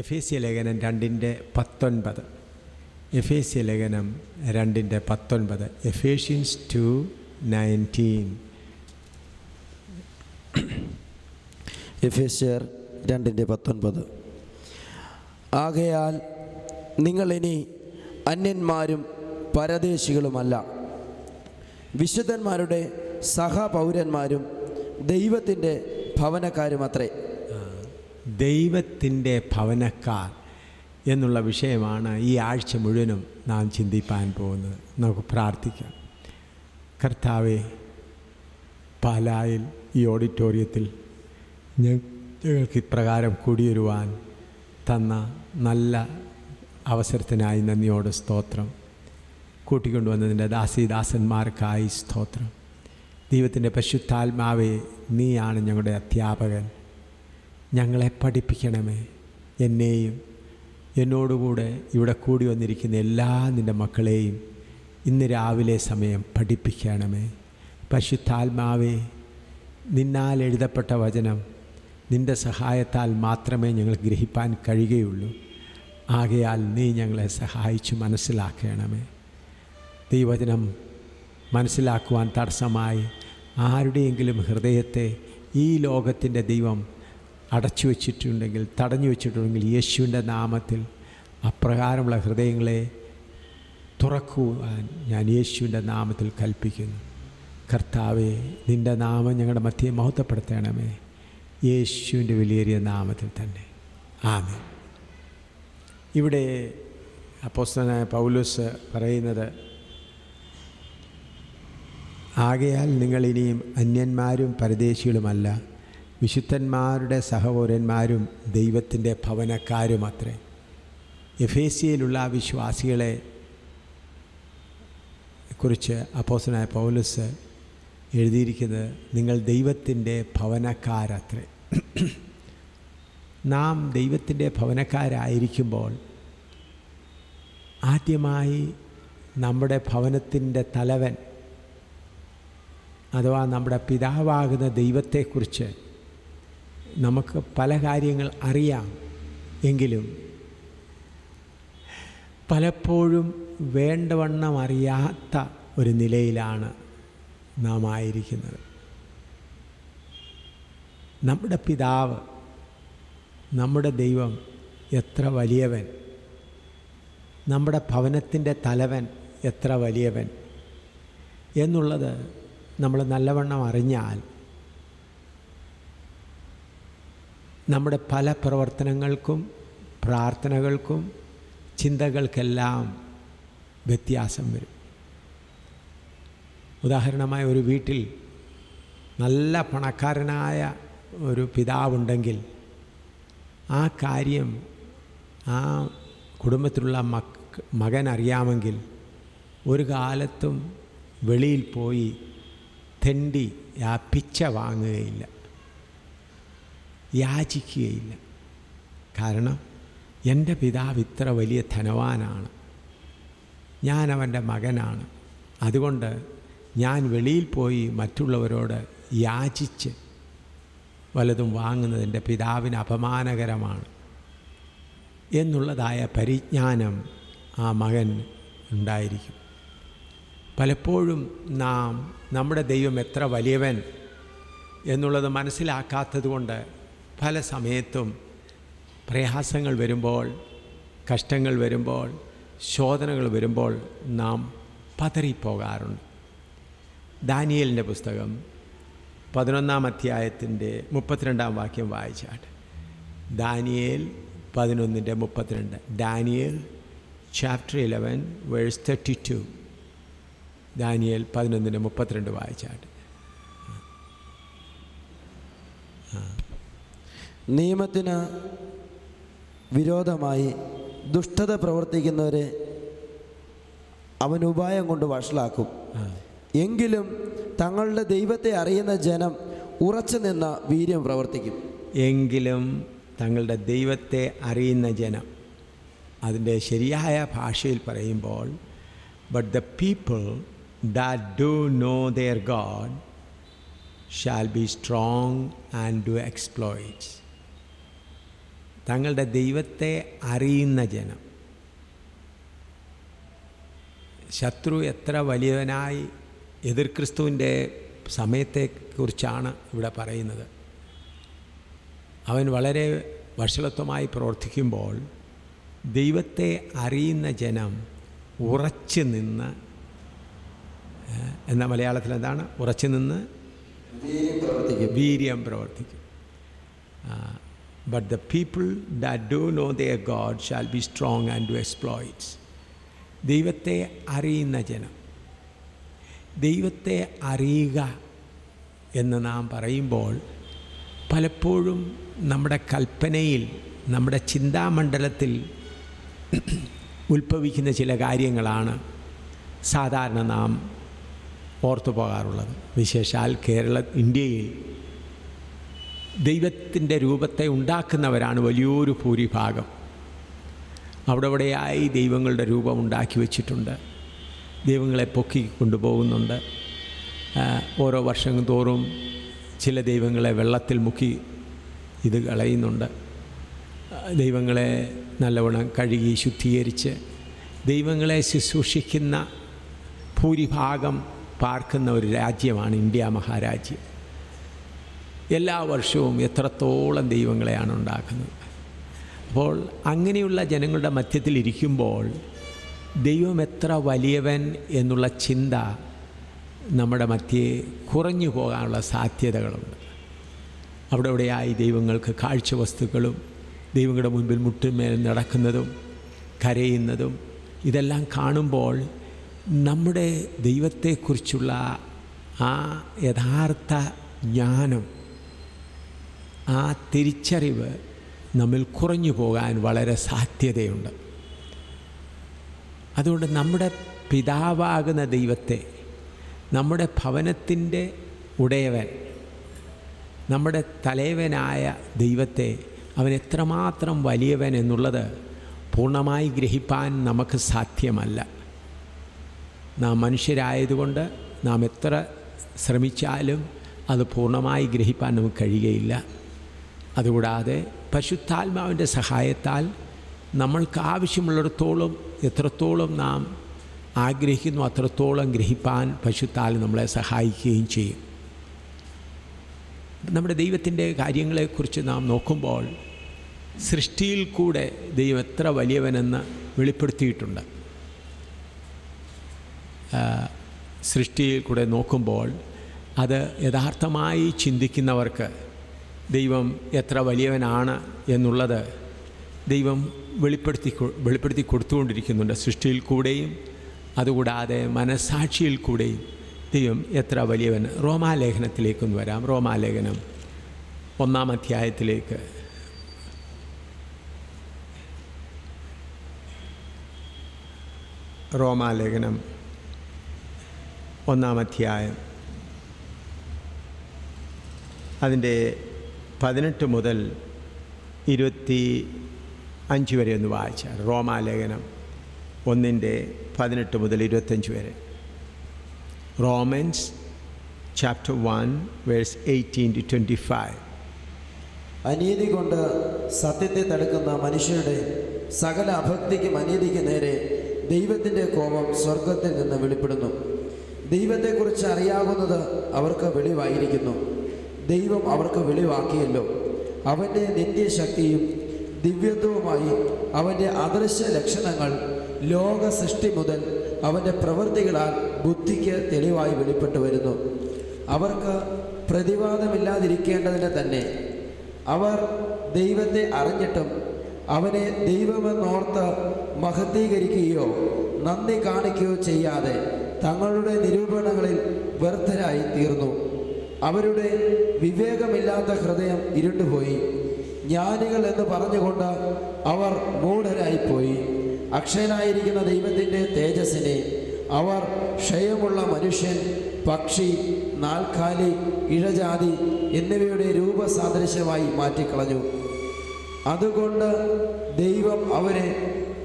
എഫേസ്യ ലേഖനം 2:19. എഫേസ്യ ലേഖനം 2:19. എഫേഷ്യൻസ് 2:19. എഫേസ്യർ 2:19. ആകയാൽ നിങ്ങളിനി അന്യന്മാരും പരദേശികളുമല്ല, വിശുദ്ധന്മാരുടെ സഹപൗരന്മാരും ദൈവത്തിൻ്റെ ഭവനക്കാരുമത്രേ. ദൈവത്തിൻ്റെ ഭവനക്കാർ എന്നുള്ള വിഷയമാണ് ഈ ആഴ്ച മുഴുവനും നാം ചിന്തിപ്പാൻ പോകുന്നത്. നമുക്ക് പ്രാർത്ഥിക്കാം. കർത്താവേ, പാലായിൽ ഈ ഓഡിറ്റോറിയത്തിൽ ഞങ്ങൾക്ക് ഇപ്രകാരം കൂടിയൊരുവാൻ തന്ന നല്ല അവസരത്തിനായി നന്ദിയോട് സ്തോത്രം. കൂട്ടിക്കൊണ്ടുവന്നതിൻ്റെ ദാസന്മാർക്കായി സ്തോത്രം. ദൈവത്തിൻ്റെ പരിശുദ്ധാത്മാവേ, നീയാണ് ഞങ്ങളുടെ അധ്യാപകൻ. ഞങ്ങളെ പഠിപ്പിക്കണമേ. എന്നെയും എന്നോടുകൂടെ ഇവിടെ കൂടി വന്നിരിക്കുന്ന എല്ലാ നിൻ്റെ മക്കളെയും ഇന്ന് രാവിലെ സമയം പഠിപ്പിക്കണമേ. പരിശുദ്ധാത്മാവേ, നിന്നാൽ എഴുതപ്പെട്ട വചനം നിൻ്റെ സഹായത്താൽ മാത്രമേ ഞങ്ങൾ ഗ്രഹിപ്പാൻ കഴിയുകയുള്ളൂ. ആകയാൽ നീ ഞങ്ങളെ സഹായിച്ചു മനസ്സിലാക്കണമേ. ദൈവവചനം മനസ്സിലാക്കുവാൻ തടസ്സമായി ആരുടെയെങ്കിലും ഹൃദയത്തെ ഈ ലോകത്തിൻ്റെ ദൈവം അടച്ചു വച്ചിട്ടുണ്ടെങ്കിൽ, തടഞ്ഞു വച്ചിട്ടുണ്ടെങ്കിൽ, യേശുവിൻ്റെ നാമത്തിൽ അപ്രകാരമുള്ള ഹൃദയങ്ങളെ തുറക്കുവാൻ ഞാൻ യേശുവിൻ്റെ നാമത്തിൽ കൽപ്പിക്കുന്നു. കർത്താവേ, നിൻ്റെ നാമം ഞങ്ങളുടെ മധ്യേ മഹത്വപ്പെടുത്തണമേ. യേശുവിൻ്റെ വിലയേറിയ നാമത്തിൽ തന്നെ, ആമേൻ. ഇവിടെ അപ്പോസ്തലനായ പൗലോസ് പറയുന്നത്, ആകയാൽ നിങ്ങളിനിയും അന്യന്മാരും പരദേശികളുമല്ല, വിശുദ്ധന്മാരുടെ സഹപൗരന്മാരും ദൈവത്തിൻ്റെ ഭവനക്കാരുമത്രേ. എഫേസ്യയിലുള്ള വിശ്വാസികളെ കുറിച്ച് അപ്പോസ്തലനായ പൗലോസ് എഴുതിയിരിക്കുന്നത്, നിങ്ങൾ ദൈവത്തിൻ്റെ ഭവനക്കാരത്രേ. നാം ദൈവത്തിൻ്റെ ഭവനക്കാരായിരിക്കുമ്പോൾ ആദ്യമായി നമ്മുടെ ഭവനത്തിൻ്റെ തലവൻ അഥവാ നമ്മുടെ പിതാവാകുന്ന ദൈവത്തെക്കുറിച്ച് നമുക്ക് പല കാര്യങ്ങൾ അറിയാം. എങ്കിലും പലപ്പോഴും വേണ്ടവണ്ണം അറിയാത്ത ഒരു നിലയിലാണ് നാം ആയിരിക്കുന്നത്. നമ്മുടെ പിതാവ്, നമ്മുടെ ദൈവം എത്ര വലിയവൻ, നമ്മുടെ ഭവനത്തിൻ്റെ തലവൻ എത്ര വലിയവൻ എന്നുള്ളത് നമ്മൾ നല്ലവണ്ണം അറിഞ്ഞാൽ നമ്മുടെ പല പ്രവർത്തനങ്ങൾക്കും പ്രാർത്ഥനകൾക്കും ചിന്തകൾക്കെല്ലാം വ്യത്യാസം വരും. ഉദാഹരണമായി, ഒരു വീട്ടിൽ നല്ല പണക്കാരനായ ഒരു പിതാവുണ്ടെങ്കിൽ ആ കാര്യം ആ കുടുംബത്തിലുള്ള മകൻ അറിയാമെങ്കിൽ ഒരു കാലത്തും വെളിയിൽ പോയി തെണ്ടി പിച്ച വാങ്ങുകയില്ല, യാചിക്കുകയില്ല. കാരണം എൻ്റെ പിതാവ് ഇത്ര വലിയ ധനവാനാണ്, ഞാൻ അവൻ്റെ മകനാണ്, അതുകൊണ്ട് ഞാൻ വെളിയിൽ പോയി മറ്റുള്ളവരോട് യാചിച്ച് വല്ലതും വാങ്ങുന്നത് എൻ്റെ പിതാവിന് അപമാനകരമാണ് എന്നുള്ളതായ പരിജ്ഞാനം ആ മകൻ ഉണ്ടായിരിക്കും. പലപ്പോഴും നാം നമ്മുടെ ദൈവം എത്ര വലിയവൻ എന്നുള്ളത് മനസ്സിലാക്കാത്തത് കൊണ്ട് പല സമയത്തും പ്രയാസങ്ങൾ വരുമ്പോൾ, കഷ്ടങ്ങൾ വരുമ്പോൾ, ശോധനകൾ വരുമ്പോൾ നാം പതറിപ്പോകാറുണ്ട്. ദാനിയേലിൻ്റെ പുസ്തകം 11-ാം അധ്യായത്തിൻ്റെ 32-ാം വാക്യം വായിച്ചാട്ടെ. Daniel 11:32. Daniel chapter 11 verse 32. Daniel 11:32 വായിച്ചാട്ടെ. നിയമത്തിന് വിരോധമായി ദുഷ്ടത പ്രവർത്തിക്കുന്നവരെ അവൻ ഉപായം കൊണ്ട് വഷളാക്കും. എങ്കിലും തങ്ങളുടെ ദൈവത്തെ അറിയുന്ന ജനം ഉറച്ചു നിന്ന വീര്യം പ്രവർത്തിക്കും. എങ്കിലും തങ്ങളുടെ ദൈവത്തെ അറിയുന്ന ജനം, അതിൻ്റെ ശരിയായ ഭാഷയിൽ പറയുമ്പോൾ, but the people that do know there God shall be strong and do exploits. തങ്ങളുടെ ദൈവത്തെ അറിയുന്ന ജനം. ശത്രു എത്ര വലിയവനായി എതിർ ക്രിസ്തുവിൻ്റെ സമയത്തെക്കുറിച്ചാണ് ഇവിടെ പറയുന്നത്. അവൻ വളരെ വഷളത്വമായി പ്രവർത്തിക്കുമ്പോൾ ദൈവത്തെ അറിയുന്ന ജനം ഉറച്ചു നിന്ന്, എന്ന മലയാളത്തിൽ എന്താണ് ഉറച്ചു നിന്ന്? വീര്യം പ്രവർത്തിക്കും. But the people that do know their God shall be strong and do exploits. ദൈവത്തെ അറിയുന്ന ജനം. ദൈവത്തെ അറിയുക എന്ന് നാം പറയുമ്പോൾ പലപ്പോഴും നമ്മുടെ കൽപ്പനയിൽ, നമ്മുടെ ചിന്താമണ്ഡലത്തിൽ ഉത്ഭവിക്കുന്ന ചില കാര്യങ്ങളാണ് സാധാരണ നാം ഓർത്തു പോകാറുള്ളത്. വിശേഷാൽ ഇന്ത്യയിൽ ദൈവത്തിൻ്റെ രൂപത്തെ ഉണ്ടാക്കുന്നവരാണ് വലിയൊരു ഭൂരിഭാഗം. അവിടെയായി ദൈവങ്ങളുടെ രൂപം ഉണ്ടാക്കി വച്ചിട്ടുണ്ട്. ദൈവങ്ങളെ പൊക്കി കൊണ്ടുപോകുന്നുണ്ട്. ഓരോ വർഷം തോറും ചില ദൈവങ്ങളെ വെള്ളത്തിൽ മുക്കി ഇത് കളയുന്നുണ്ട്. ദൈവങ്ങളെ നല്ലവണ്ണം കഴുകി ശുദ്ധീകരിച്ച് ദൈവങ്ങളെ ശുശ്രൂഷിക്കുന്ന ഭൂരിഭാഗം പാർക്കുന്ന ഒരു രാജ്യമാണ് ഇന്ത്യ മഹാരാജ്യം. എല്ലാ വർഷവും എത്രത്തോളം ദൈവങ്ങളെയാണ് ഉണ്ടാക്കുന്നത്. അപ്പോൾ അങ്ങനെയുള്ള ജനങ്ങളുടെ മധ്യത്തിലിരിക്കുമ്പോൾ ദൈവം എത്ര വലിയവൻ എന്നുള്ള ചിന്ത നമ്മുടെ മധ്യേ കുറഞ്ഞു പോകാനുള്ള സാധ്യതകളുണ്ട്. അവിടെയായി ദൈവങ്ങൾക്ക് കാഴ്ചവസ്തുക്കളും ദൈവങ്ങളുടെ മുൻപിൽ മുട്ടുമേൽ നടക്കുന്നതും കരയുന്നതും ഇതെല്ലാം കാണുമ്പോൾ നമ്മുടെ ദൈവത്തെക്കുറിച്ചുള്ള ആ യഥാർത്ഥ ജ്ഞാനം, ആ തിരിച്ചറിവ് നമ്മിൽ കുറഞ്ഞു പോകാൻ വളരെ സാധ്യതയുണ്ട്. അതുകൊണ്ട് നമ്മുടെ പിതാവാകുന്ന ദൈവത്തെ, നമ്മുടെ ഭവനത്തിൻ്റെ ഉടയവൻ, നമ്മുടെ തലവനായ ദൈവത്തെ, അവൻ എത്രമാത്രം വലിയവൻ എന്നുള്ളത് പൂർണ്ണമായി ഗ്രഹിപ്പാൻ നമുക്ക് സാധ്യമല്ല. നാം മനുഷ്യരായതുകൊണ്ട് നാം എത്ര ശ്രമിച്ചാലും അത് പൂർണ്ണമായി ഗ്രഹിപ്പാൻ നമുക്ക് കഴിയുകയില്ല. അതുകൂടാതെ പരിശുദ്ധാത്മാവിൻ്റെ സഹായത്താൽ നമ്മൾക്ക് ആവശ്യമുള്ളിടത്തോളം എത്രത്തോളം നാം ആഗ്രഹിക്കുന്നു അത്രത്തോളം ഗ്രഹിപ്പാൻ പരിശുദ്ധാത്മാവ് നമ്മളെ സഹായിക്കുകയും ചെയ്യും. നമ്മുടെ ദൈവത്തിൻ്റെ കാര്യങ്ങളെക്കുറിച്ച് നാം നോക്കുമ്പോൾ സൃഷ്ടിയിൽ കൂടെ ദൈവം എത്ര വലിയവനെന്ന് വെളിപ്പെടുത്തിയിട്ടുണ്ട്. സൃഷ്ടിയിൽ കൂടെ നോക്കുമ്പോൾ അത് യഥാർത്ഥമായി ചിന്തിക്കുന്നവർക്ക് ദൈവം എത്ര വലിയവനാണ് എന്നുള്ളത് ദൈവം വെളിപ്പെടുത്തി കൊടുത്തുകൊണ്ടിരിക്കുന്നുണ്ട്. സൃഷ്ടിയിൽ കൂടെയും അതുകൂടാതെ മനസ്സാക്ഷിയിൽ കൂടെയും ദൈവം എത്ര വലിയവൻ. റോമാലേഖനത്തിലേക്കൊന്ന് വരാം. റോമാലേഖനം 1-ാം അധ്യായത്തിലേക്ക്. റോമാലേഖനം 1-ാം അധ്യായം അതിൻ്റെ 18 മുതൽ 25 വരെ ഒന്ന് വായിച്ചാൽ. റോമാലേഖനം 1:18 മുതൽ 25 വരെ. Romans chapter 1 verse 18 to 25. അനീതി കൊണ്ട് സത്യത്തെ തടുക്കുന്ന മനുഷ്യരുടെ സകല അഭക്തിക്കും അനീതിക്ക് നേരെ ദൈവത്തിൻ്റെ കോപം സ്വർഗത്തിൽ നിന്ന് വെളിപ്പെടുന്നു. ദൈവത്തെക്കുറിച്ച് അറിയാവുന്നത് അവർക്ക് വെളിവായിരിക്കുന്നു. ദൈവം അവർക്ക് വെളിവാക്കിയല്ലോ. അവൻ്റെ നിത്യശക്തിയും ദിവ്യത്വവുമായി അവൻ്റെ അദൃശ്യ ലക്ഷണങ്ങൾ ലോക സൃഷ്ടി മുതൽ അവൻ്റെ പ്രവൃത്തികളാൽ ബുദ്ധിക്ക് തെളിവായി വെളിപ്പെട്ടു വരുന്നു. അവർക്ക് പ്രതിവാദമില്ലാതിരിക്കേണ്ടതിന് തന്നെ അവർ ദൈവത്തെ അറിഞ്ഞിട്ടും അവനെ ദൈവമെന്നോർത്ത് മഹത്വീകരിക്കുകയോ നന്ദി കാണിക്കുകയോ ചെയ്യാതെ തങ്ങളുടെ നിരൂപണങ്ങളിൽ വ്യർത്ഥരായി തീർന്നു. അവരുടെ വിവേകമില്ലാത്ത ഹൃദയം ഇരുണ്ടുപോയി. ജ്ഞാനികൾ എന്ന് പറഞ്ഞുകൊണ്ട് അവർ മൂഢരായിപ്പോയി. അക്ഷയനായിരിക്കുന്ന ദൈവത്തിൻ്റെ തേജസ്സിനെ അവർ ക്ഷയമുള്ള മനുഷ്യൻ, പക്ഷി, നാൽക്കാലി, ഇഴജാതി എന്നിവയുടെ രൂപസാദൃശ്യമായി മാറ്റിക്കളഞ്ഞു. അതുകൊണ്ട് ദൈവം അവരെ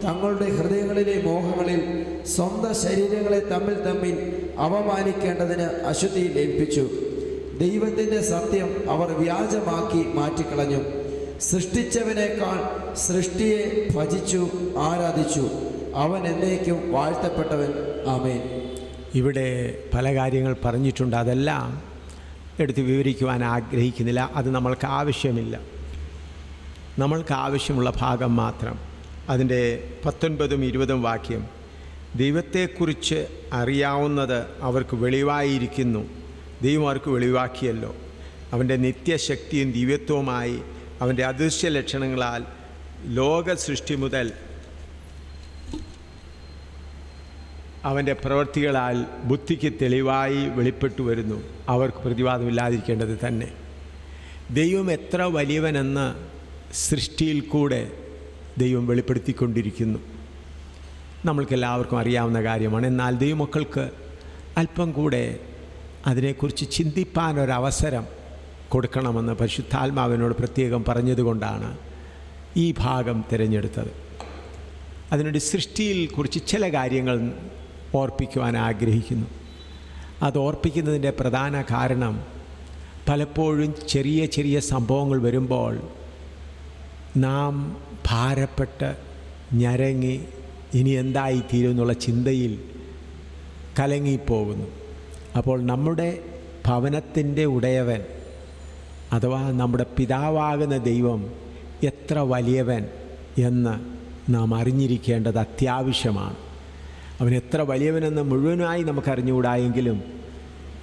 തങ്ങളുടെ ഹൃദയങ്ങളിലെ മോഹങ്ങളിൽ സ്വന്തം ശരീരങ്ങളെ തമ്മിൽ അവമാനിക്കേണ്ടതിന് അശുദ്ധിയിൽ ഏൽപ്പിച്ചു. ദൈവത്തിൻ്റെ സത്യം അവർ വ്യാജമാക്കി മാറ്റിക്കളഞ്ഞു. സൃഷ്ടിച്ചവനേക്കാൾ സൃഷ്ടിയെ ഭജിച്ചു ആരാധിച്ചു. അവൻ എന്നേക്കും വാഴ്ത്തപ്പെട്ടവൻ. ആമേൻ. ഇവിടെ പല കാര്യങ്ങൾ പറഞ്ഞിട്ടുണ്ട്, അതെല്ലാം എടുത്ത് വിവരിക്കുവാൻ ആഗ്രഹിക്കുന്നില്ല. അത് നമ്മൾക്ക് ആവശ്യമില്ല. നമ്മൾക്ക് ആവശ്യമുള്ള ഭാഗം മാത്രം, അതിൻ്റെ 19ഉം 20ഉം വാക്യം. ദൈവത്തെക്കുറിച്ച് അറിയാവുന്നത് അവർക്ക് വെളിവായിരിക്കുന്നു. ദൈവം അവർക്ക് വെളിവാക്കിയല്ലോ. അവൻ്റെ നിത്യശക്തിയും ദിവ്യത്വവുമായി അവൻ്റെ അദൃശ്യ ലക്ഷണങ്ങളാൽ ലോക സൃഷ്ടി മുതൽ അവൻ്റെ പ്രവൃത്തികളാൽ ബുദ്ധിക്ക് തെളിവായി വെളിപ്പെട്ടു വരുന്നു. അവർക്ക് പ്രതിവാദമില്ലാതിരിക്കേണ്ടത് തന്നെ. ദൈവം എത്ര വലിയവനെന്ന് സൃഷ്ടിയിൽ കൂടെ ദൈവം വെളിപ്പെടുത്തിക്കൊണ്ടിരിക്കുന്നു. നമ്മൾക്കെല്ലാവർക്കും അറിയാവുന്ന കാര്യമാണ്. എന്നാൽ ദൈവമക്കൾക്ക് അല്പം കൂടെ അതിനെക്കുറിച്ച് ചിന്തിപ്പാനൊരവസരം കൊടുക്കണമെന്ന് പരിശുദ്ധാത്മാവിനോട് പ്രത്യേകം പറഞ്ഞതുകൊണ്ടാണ് ഈ ഭാഗം തിരഞ്ഞെടുത്തത്. അതിനുവേണ്ടി സൃഷ്ടിയിൽ കുറിച്ച് ചില കാര്യങ്ങൾ ഓർപ്പിക്കുവാൻ ആഗ്രഹിക്കുന്നു. അത് ഓർപ്പിക്കുന്നതിൻ്റെ പ്രധാന കാരണം, പലപ്പോഴും ചെറിയ ചെറിയ സംഭവങ്ങൾ വരുമ്പോൾ നാം ഭാരപ്പെട്ട് ഞരങ്ങി ഇനി എന്തായിത്തീരും എന്നുള്ള ചിന്തയിൽ കലങ്ങിപ്പോകുന്നു. അപ്പോൾ നമ്മുടെ ഭവനത്തിൻ്റെ ഉടയവൻ അഥവാ നമ്മുടെ പിതാവാകുന്ന ദൈവം എത്ര വലിയവൻ എന്ന് നാം അറിഞ്ഞിരിക്കേണ്ടത് അത്യാവശ്യമാണ്. അവൻ എത്ര വലിയവനെന്ന് മുഴുവനായി നമുക്കറിഞ്ഞുകൂടായെങ്കിലും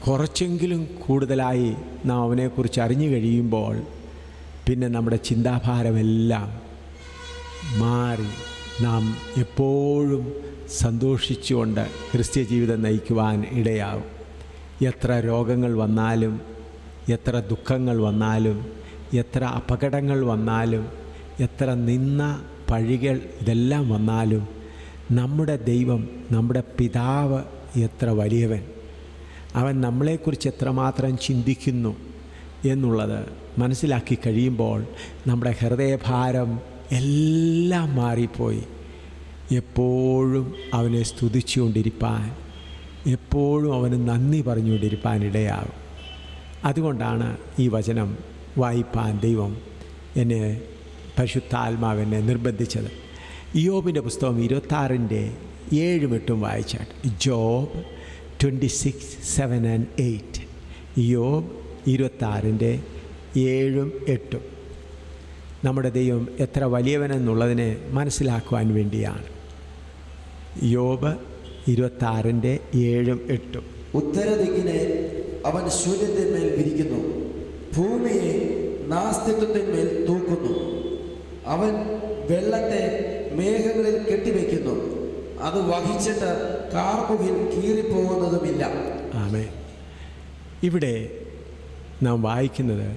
കുറച്ചെങ്കിലും കൂടുതലായി നാം അവനെക്കുറിച്ച് അറിഞ്ഞു കഴിയുമ്പോൾ പിന്നെ നമ്മുടെ ചിന്താഭാരമെല്ലാം മാറി നാം എപ്പോഴും സന്തോഷിച്ചുകൊണ്ട് ക്രിസ്ത്യ ജീവിതം നയിക്കുവാൻ ഇടയാവും. എത്ര രോഗങ്ങൾ വന്നാലും, എത്ര ദുഃഖങ്ങൾ വന്നാലും, എത്ര അപകടങ്ങൾ വന്നാലും, എത്ര നിന്ന പഴികൾ ഇതെല്ലാം വന്നാലും നമ്മുടെ ദൈവം, നമ്മുടെ പിതാവ് എത്ര വലിയവൻ, അവൻ നമ്മളെക്കുറിച്ച് എത്രമാത്രം ചിന്തിക്കുന്നു എന്നുള്ളത് മനസ്സിലാക്കി കഴിയുമ്പോൾ നമ്മുടെ ഹൃദയഭാരം എല്ലാം മാറിപ്പോയി എപ്പോഴും അവനെ സ്തുതിച്ചുകൊണ്ടിരിപ്പാൻ, എപ്പോഴും അവന് നന്ദി പറഞ്ഞുകൊണ്ടിരിപ്പാൻ ഇടയാകും. അതുകൊണ്ടാണ് ഈ വചനം വായിപ്പാൻ ദൈവം എന്നെ, പരിശുദ്ധാത്മാവെന്നെ നിർബന്ധിച്ചത്. യോബിൻ്റെ പുസ്തകം 26-ൻ്റെ 7-8 വായിച്ചാട്ട്. Job 26:7 and 8. യോബ് 26-ൻ്റെ 7-8. നമ്മുടെ ദൈവം എത്ര വലിയവനെന്നുള്ളതിനെ മനസ്സിലാക്കുവാൻ വേണ്ടിയാണ്. യോബ് 26-ൻ്റെ 7-8. ഉത്തരദിക്കിനെ അവൻ ശൂന്യത്തിന്മേൽ വിരിക്കുന്നു, ഭൂമിയെ നാസ്തിത്വത്തിന്മേൽ തൂക്കുന്നു. അവൻ വെള്ളത്തെ മേഘങ്ങളിൽ കെട്ടിവെക്കുന്നു, അത് വഹിച്ചിട്ട് കാർമുകിൽ കീറിപ്പോകുന്നതുമില്ല. ആമേൻ. ഇവിടെ നാം വായിക്കുന്നത്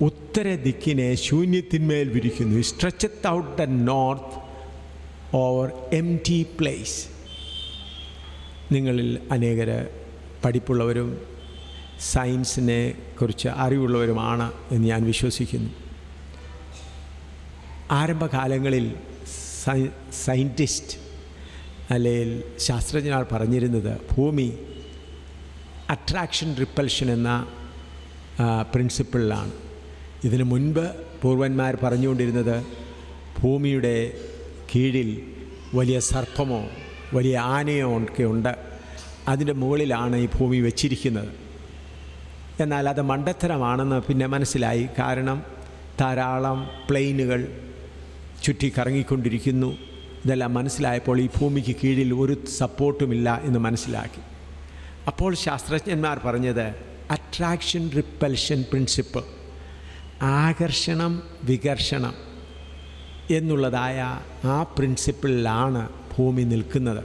ഉത്തര ദിക്കിനെ ശൂന്യത്തിന്മേൽ വിരിക്കുന്നു. Stretcheth out the north over empty place. നിങ്ങളിൽ അനേകർ പഠിപ്പുള്ളവരും സയൻസിനെ കുറിച്ച് അറിവുള്ളവരുമാണ് എന്ന് ഞാൻ വിശ്വസിക്കുന്നു. ആരംഭകാലങ്ങളിൽ സയൻറ്റിസ്റ്റ് അല്ലെങ്കിൽ ശാസ്ത്രജ്ഞർ പറഞ്ഞിരുന്നത് ഭൂമി അട്രാക്ഷൻ റിപ്പൽഷൻ എന്ന പ്രിൻസിപ്പിളിലാണ്. ഇതിനു മുൻപ് പൂർവന്മാർ പറഞ്ഞുകൊണ്ടിരുന്നത് ഭൂമിയുടെ കീഴിൽ വലിയ സർപ്പമോ വലിയ ആനയോ ഒക്കെ ഉണ്ട്, അതിൻ്റെ മുകളിലാണ് ഈ ഭൂമി വച്ചിരിക്കുന്നത്. എന്നാൽ അത് മണ്ടത്തരമാണെന്ന് പിന്നെ മനസ്സിലായി. കാരണം ധാരാളം പ്ലെയിനുകൾ ചുറ്റി കറങ്ങിക്കൊണ്ടിരിക്കുന്നു. ഇതെല്ലാം മനസ്സിലായപ്പോൾ ഈ ഭൂമിക്ക് കീഴിൽ ഒരു സപ്പോർട്ടുമില്ല എന്ന് മനസ്സിലാക്കി. അപ്പോൾ ശാസ്ത്രജ്ഞന്മാർ പറഞ്ഞത് അട്രാക്ഷൻ റിപ്പൽഷൻ പ്രിൻസിപ്പിൾ, ആകർഷണം വികർഷണം എന്നുള്ളതായ ആ പ്രിൻസിപ്പിളിലാണ് ഭൂമി നിൽക്കുന്നത്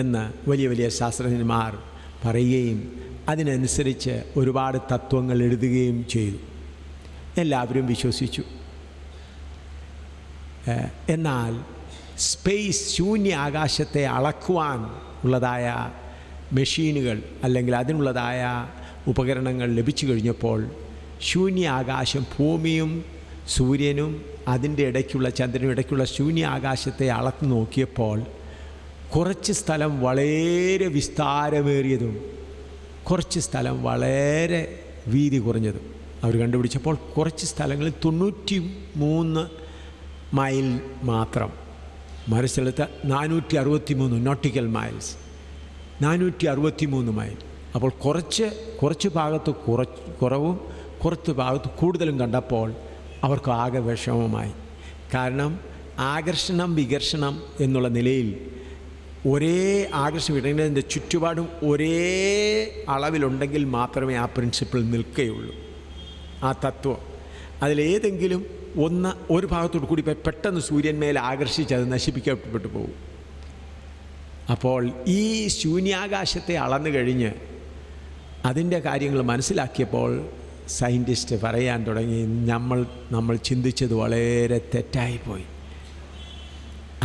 എന്ന് വലിയ വലിയ ശാസ്ത്രജ്ഞന്മാർ പറയുകയും അതിനനുസരിച്ച് ഒരുപാട് തത്വങ്ങൾ എഴുതുകയും ചെയ്തു. എല്ലാവരും വിശ്വസിച്ചു. എന്നാൽ സ്പേസ്, ശൂന്യ ആകാശത്തെ അളക്കുവാൻ ഉള്ളതായ മെഷീനുകൾ അല്ലെങ്കിൽ അതിനുള്ളതായ ഉപകരണങ്ങൾ ലഭിച്ചു കഴിഞ്ഞപ്പോൾ ശൂന്യ ആകാശം, ഭൂമിയും സൂര്യനും അതിൻ്റെ ഇടയ്ക്കുള്ള ചന്ദ്രനും ഇടയ്ക്കുള്ള ശൂന്യ ആകാശത്തെ അളന്നു നോക്കിയപ്പോൾ കുറച്ച് സ്ഥലം വളരെ വിസ്താരമേറിയതും കുറച്ച് സ്ഥലം വളരെ വീതി കുറഞ്ഞതും അവർ കണ്ടുപിടിച്ചപ്പോൾ കുറച്ച് സ്ഥലങ്ങളിൽ 93 മൈൽ മാത്രം, മറു സ്ഥലത്ത് 463 നോട്ടിക്കൽ മൈൽസ്, 463 മൈൽ. അപ്പോൾ കുറച്ച് ഭാഗത്ത് കുറവും കുറച്ച് ഭാഗത്ത് കൂടുതലും കണ്ടപ്പോൾ അവർക്ക് ആകെ വിഷമമായി. കാരണം ആകർഷണം വികർഷണം എന്നുള്ള നിലയിൽ ഒരേ ആകർഷണം ഇടേണ്ടതിൻ്റെ ചുറ്റുപാടും ഒരേ അളവിലുണ്ടെങ്കിൽ മാത്രമേ ആ പ്രിൻസിപ്പിൾ നിൽക്കുകയുള്ളൂ. ആ തത്വം അതിലേതെങ്കിലും ഒരു ഭാഗത്തോട് കൂടി പോയി പെട്ടെന്ന് സൂര്യന്മേൽ ആകർഷിച്ച് അത് നശിപ്പിക്കപ്പെട്ടു പോകും. അപ്പോൾ ഈ ശൂന്യാകാശത്തെ അളന്നു കഴിഞ്ഞ് അതിൻ്റെ കാര്യങ്ങൾ മനസ്സിലാക്കിയപ്പോൾ സയൻറ്റിസ്റ്റ് പറയാൻ തുടങ്ങി, നമ്മൾ ചിന്തിച്ചത് വളരെ തെറ്റായിപ്പോയി.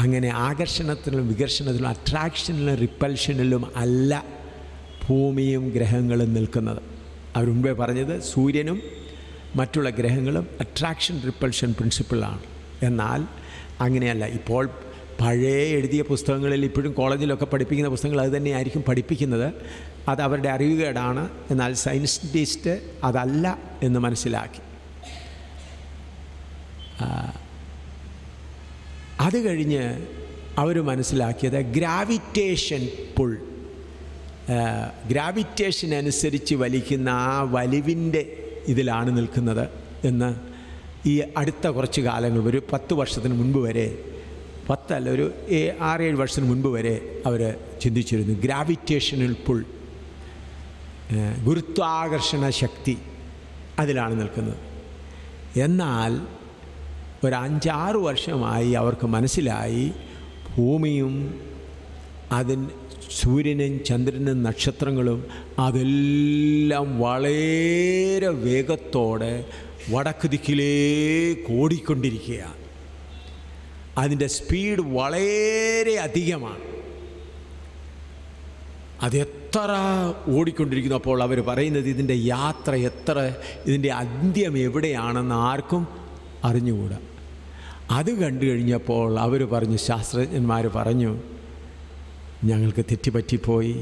അങ്ങനെ ആകർഷണത്തിലും വികർഷണത്തിലും അട്രാക്ഷനിലും റിപ്പൽഷനിലും അല്ല ഭൂമിയും ഗ്രഹങ്ങളും നിൽക്കുന്നത്. അവർ മുമ്പേ പറഞ്ഞത് സൂര്യനും മറ്റുള്ള ഗ്രഹങ്ങളും അട്രാക്ഷൻ റിപ്പൽഷൻ പ്രിൻസിപ്പിളാണ്. എന്നാൽ അങ്ങനെയല്ല. ഇപ്പോൾ പഴയ എഴുതിയ പുസ്തകങ്ങളിൽ ഇപ്പോഴും കോളേജിലൊക്കെ പഠിപ്പിക്കുന്ന പുസ്തകങ്ങൾ അത് തന്നെയായിരിക്കും പഠിപ്പിക്കുന്നത്. അത് അവരുടെ അറിവുകേടാണ്. എന്നാൽ സയൻറ്റിസ്റ്റ് അതല്ല എന്ന് മനസ്സിലാക്കി. അത് കഴിഞ്ഞ് അവർ മനസ്സിലാക്കിയത് ഗ്രാവിറ്റേഷൻ പുൾ, ഗ്രാവിറ്റേഷൻ അനുസരിച്ച് വലിക്കുന്ന ആ വലിവിൻ്റെ ഇതിലാണ് നിൽക്കുന്നത് എന്ന് ഈ അടുത്ത കുറച്ച് കാലങ്ങൾ, ഒരു 10 വർഷത്തിന് മുൻപ് വരെ, 10 അല്ല, ഒരു 6-7 വർഷത്തിന് മുൻപ് വരെ അവർ ചിന്തിച്ചിരുന്നു. ഗ്രാവിറ്റേഷണൽ പുൾ, ഗുരുത്വാകർഷണ ശക്തി, അതിലാണ് നിൽക്കുന്നത്. എന്നാൽ ഒരു 5-6 വർഷമായി അവർക്ക് മനസ്സിലായി ഭൂമിയും സൂര്യനും ചന്ദ്രനും നക്ഷത്രങ്ങളും അതെല്ലാം വളരെ വേഗത്തോടെ വടക്ക് ദിക്കിലേക്ക് ഓടിക്കൊണ്ടിരിക്കുകയാണ്. അതിൻ്റെ സ്പീഡ് വളരെ അധികമാണ്. അതെത്ര ഓടിക്കൊണ്ടിരിക്കുന്നു. അപ്പോൾ അവർ പറയുന്നത് ഇതിൻ്റെ യാത്ര ഇതിൻ്റെ അന്ത്യം എവിടെയാണെന്ന് ആർക്കും അറിഞ്ഞുകൂടാ. അത് കണ്ടു കഴിഞ്ഞപ്പോൾ അവർ പറഞ്ഞു, ശാസ്ത്രജ്ഞന്മാർ പറഞ്ഞു, ഞങ്ങൾക്ക് തെറ്റുപറ്റിപ്പോയി.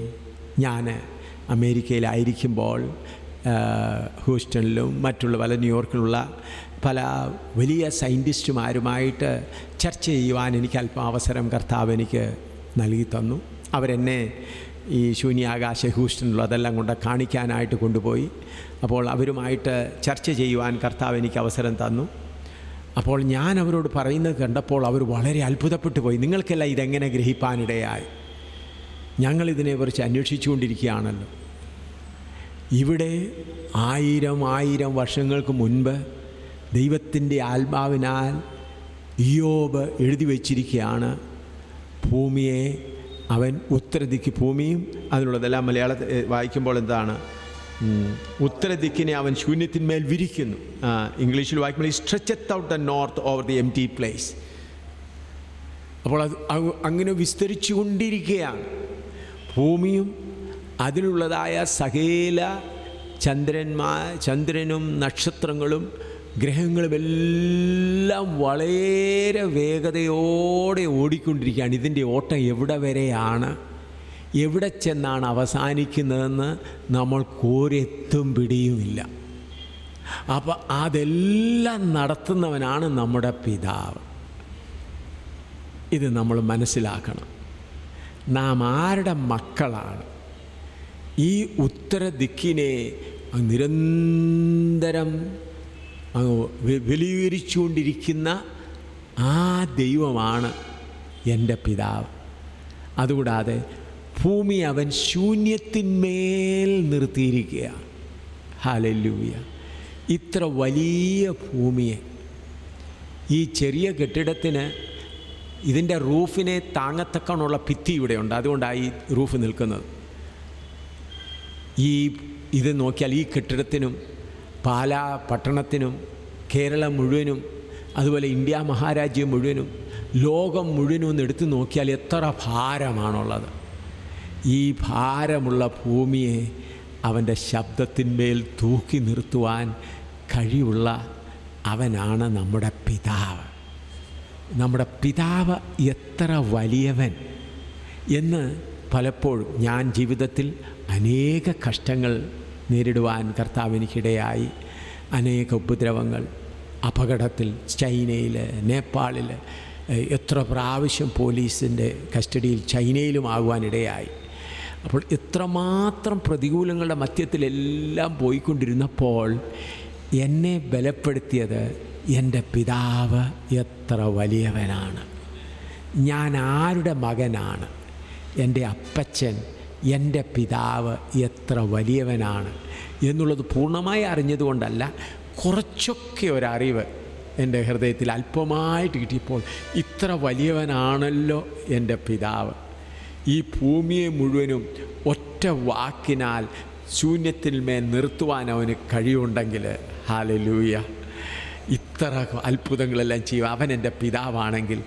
ഞാൻ അമേരിക്കയിലായിരിക്കുമ്പോൾ ഹൂസ്റ്റണിലും മറ്റുള്ള പല ന്യൂയോർക്കിലുള്ള പല വലിയ സയൻറ്റിസ്റ്റുമാരുമായിട്ട് ചർച്ച ചെയ്യുവാൻ എനിക്ക് അല്പം അവസരം കർത്താവ് എനിക്ക് നൽകി തന്നു. അവരെന്നെ ഈ ശൂന്യാകാശ ഹൂസ്റ്റണിലുള്ള അതെല്ലാം കൊണ്ട് കാണിക്കാനായിട്ട് കൊണ്ടുപോയി. അപ്പോൾ അവരുമായിട്ട് ചർച്ച ചെയ്യുവാൻ കർത്താവ് എനിക്ക് അവസരം തന്നു. അപ്പോൾ ഞാൻ അവരോട് പറയുന്നത് കണ്ടപ്പോൾ അവർ വളരെ അത്ഭുതപ്പെട്ടു പോയി. നിങ്ങൾക്കെല്ലാം ഇതെങ്ങനെ ഗ്രഹിപ്പാനിടയായി? ഞങ്ങളിതിനെക്കുറിച്ച് അന്വേഷിച്ചുകൊണ്ടിരിക്കുകയാണല്ലോ. ഇവിടെ 1000 വർഷങ്ങൾക്ക് മുൻപ് ദൈവത്തിൻ്റെ ആത്മാവിനാൽ ഇയ്യോബ് എഴുതി വച്ചിരിക്കുകയാണ്, ഭൂമിയെ അവൻ ഉത്തരദിക്ക്, ഭൂമിയും അതിനുള്ളതെല്ലാം മലയാളത്തിൽ വായിക്കുമ്പോൾ എന്താണ്, ഉത്തരദിക്കിനെ അവൻ ശൂന്യത്തിന്മേൽ വിരിക്കുന്നു. ഇംഗ്ലീഷിൽ വായിക്കുമ്പോൾ stretcheth out the north over the empty place. അപ്പോൾ അത് അങ്ങനെ വിസ്തരിച്ചു കൊണ്ടിരിക്കുകയാണ്. ഭൂമിയും അതിലുള്ളതായ സകല ചന്ദ്രനും നക്ഷത്രങ്ങളും ഗ്രഹങ്ങളുമെല്ലാം വളരെ വേഗതയോടെ ഓടിക്കൊണ്ടിരിക്കുകയാണ്. ഇതിൻ്റെ ഓട്ടം എവിടെ വരെയാണ്, എവിടെ ചെന്നാണ് അവസാനിക്കുന്നതെന്ന് നമ്മൾക്കൊരെത്തും പിടിയുമില്ല. അപ്പോൾ അതെല്ലാം നടത്തുന്നവനാണ് നമ്മുടെ പിതാവ്. ഇത് നമ്മൾ മനസ്സിലാക്കണം. നാം ആരുടെ മക്കളാണ്? ഈ ഉത്തര ദിക്കിനെ നിരന്തരം വിപുലീകരിച്ചുകൊണ്ടിരിക്കുന്ന ആ ദൈവമാണ് എൻ്റെ പിതാവ്. അതുകൂടാതെ ഭൂമി അവൻ ശൂന്യത്തിന്മേൽ നിർത്തിയിരിക്കുകയാണ്. ഹല്ലേലൂയ! ഇത്ര വലിയ ഭൂമിയെ ഈ ചെറിയ കെട്ടിടത്തിന് ഇതിൻ്റെ റൂഫിനെ താങ്ങത്തക്കണമുള്ള ഭിത്തി ഇവിടെയുണ്ട്. അതുകൊണ്ടാണ് ഈ റൂഫ് നിൽക്കുന്നത്. ഇത് നോക്കിയാൽ ഈ കെട്ടിടത്തിനും പാലാ പട്ടണത്തിനും കേരളം മുഴുവനും അതുപോലെ ഇന്ത്യ മഹാരാജ്യം മുഴുവനും ലോകം മുഴുവനും ഒന്ന് എടുത്തു നോക്കിയാൽ എത്ര ഭാരമാണുള്ളത്. ഈ ഭാരമുള്ള ഭൂമിയെ അവൻ്റെ ശബ്ദത്തിന്മേൽ തൂക്കി നിർത്തുവാൻ കഴിവുള്ള അവനാണ് നമ്മുടെ പിതാവ്. നമ്മുടെ പിതാവ് എത്ര വലിയവൻ എന്ന് പലപ്പോഴും ഞാൻ ജീവിതത്തിൽ അനേക കഷ്ടങ്ങൾ നേരിടുവാൻ കർത്താവ് എനിക്കിടയായി. അനേക ഉപദ്രവങ്ങൾ, അപകടത്തിൽ ചൈനയിൽ, നേപ്പാളിൽ എത്ര പ്രാവശ്യം പോലീസിൻ്റെ കസ്റ്റഡിയിൽ ചൈനയിലും ആകുവാനിടയായി. അപ്പോൾ എത്രമാത്രം പ്രതികൂലങ്ങളുടെ മധ്യത്തിലെല്ലാം പോയിക്കൊണ്ടിരുന്നപ്പോൾ എന്നെ ബലപ്പെടുത്തിയത് എൻ്റെ പിതാവ് എത്ര വലിയവനാണ്, ഞാൻ ആരുടെ മകനാണ്, എൻ്റെ അപ്പച്ചൻ, എൻ്റെ പിതാവ് എത്ര വലിയവനാണ് എന്നുള്ളത് പൂർണ്ണമായി അറിഞ്ഞതുകൊണ്ടല്ല, കുറച്ചൊക്കെ ഒരറിവ് എൻ്റെ ഹൃദയത്തിൽ അല്പമായിട്ട് കിട്ടിയപ്പോൾ ഇത്ര വലിയവനാണല്ലോ എൻ്റെ പിതാവ്. ഈ ഭൂമിയെ മുഴുവനും ഒറ്റ വാക്കിനാൽ ശൂന്യത്തിന്മേൽ നിർത്തുവാൻ അവന് കഴിയുണ്ടെങ്കിൽ ഹല്ലേലൂയ, ഇത്ര അത്ഭുതങ്ങളെല്ലാം ചെയ്യും അവൻ എൻ്റെ പിതാവാണെങ്കിൽ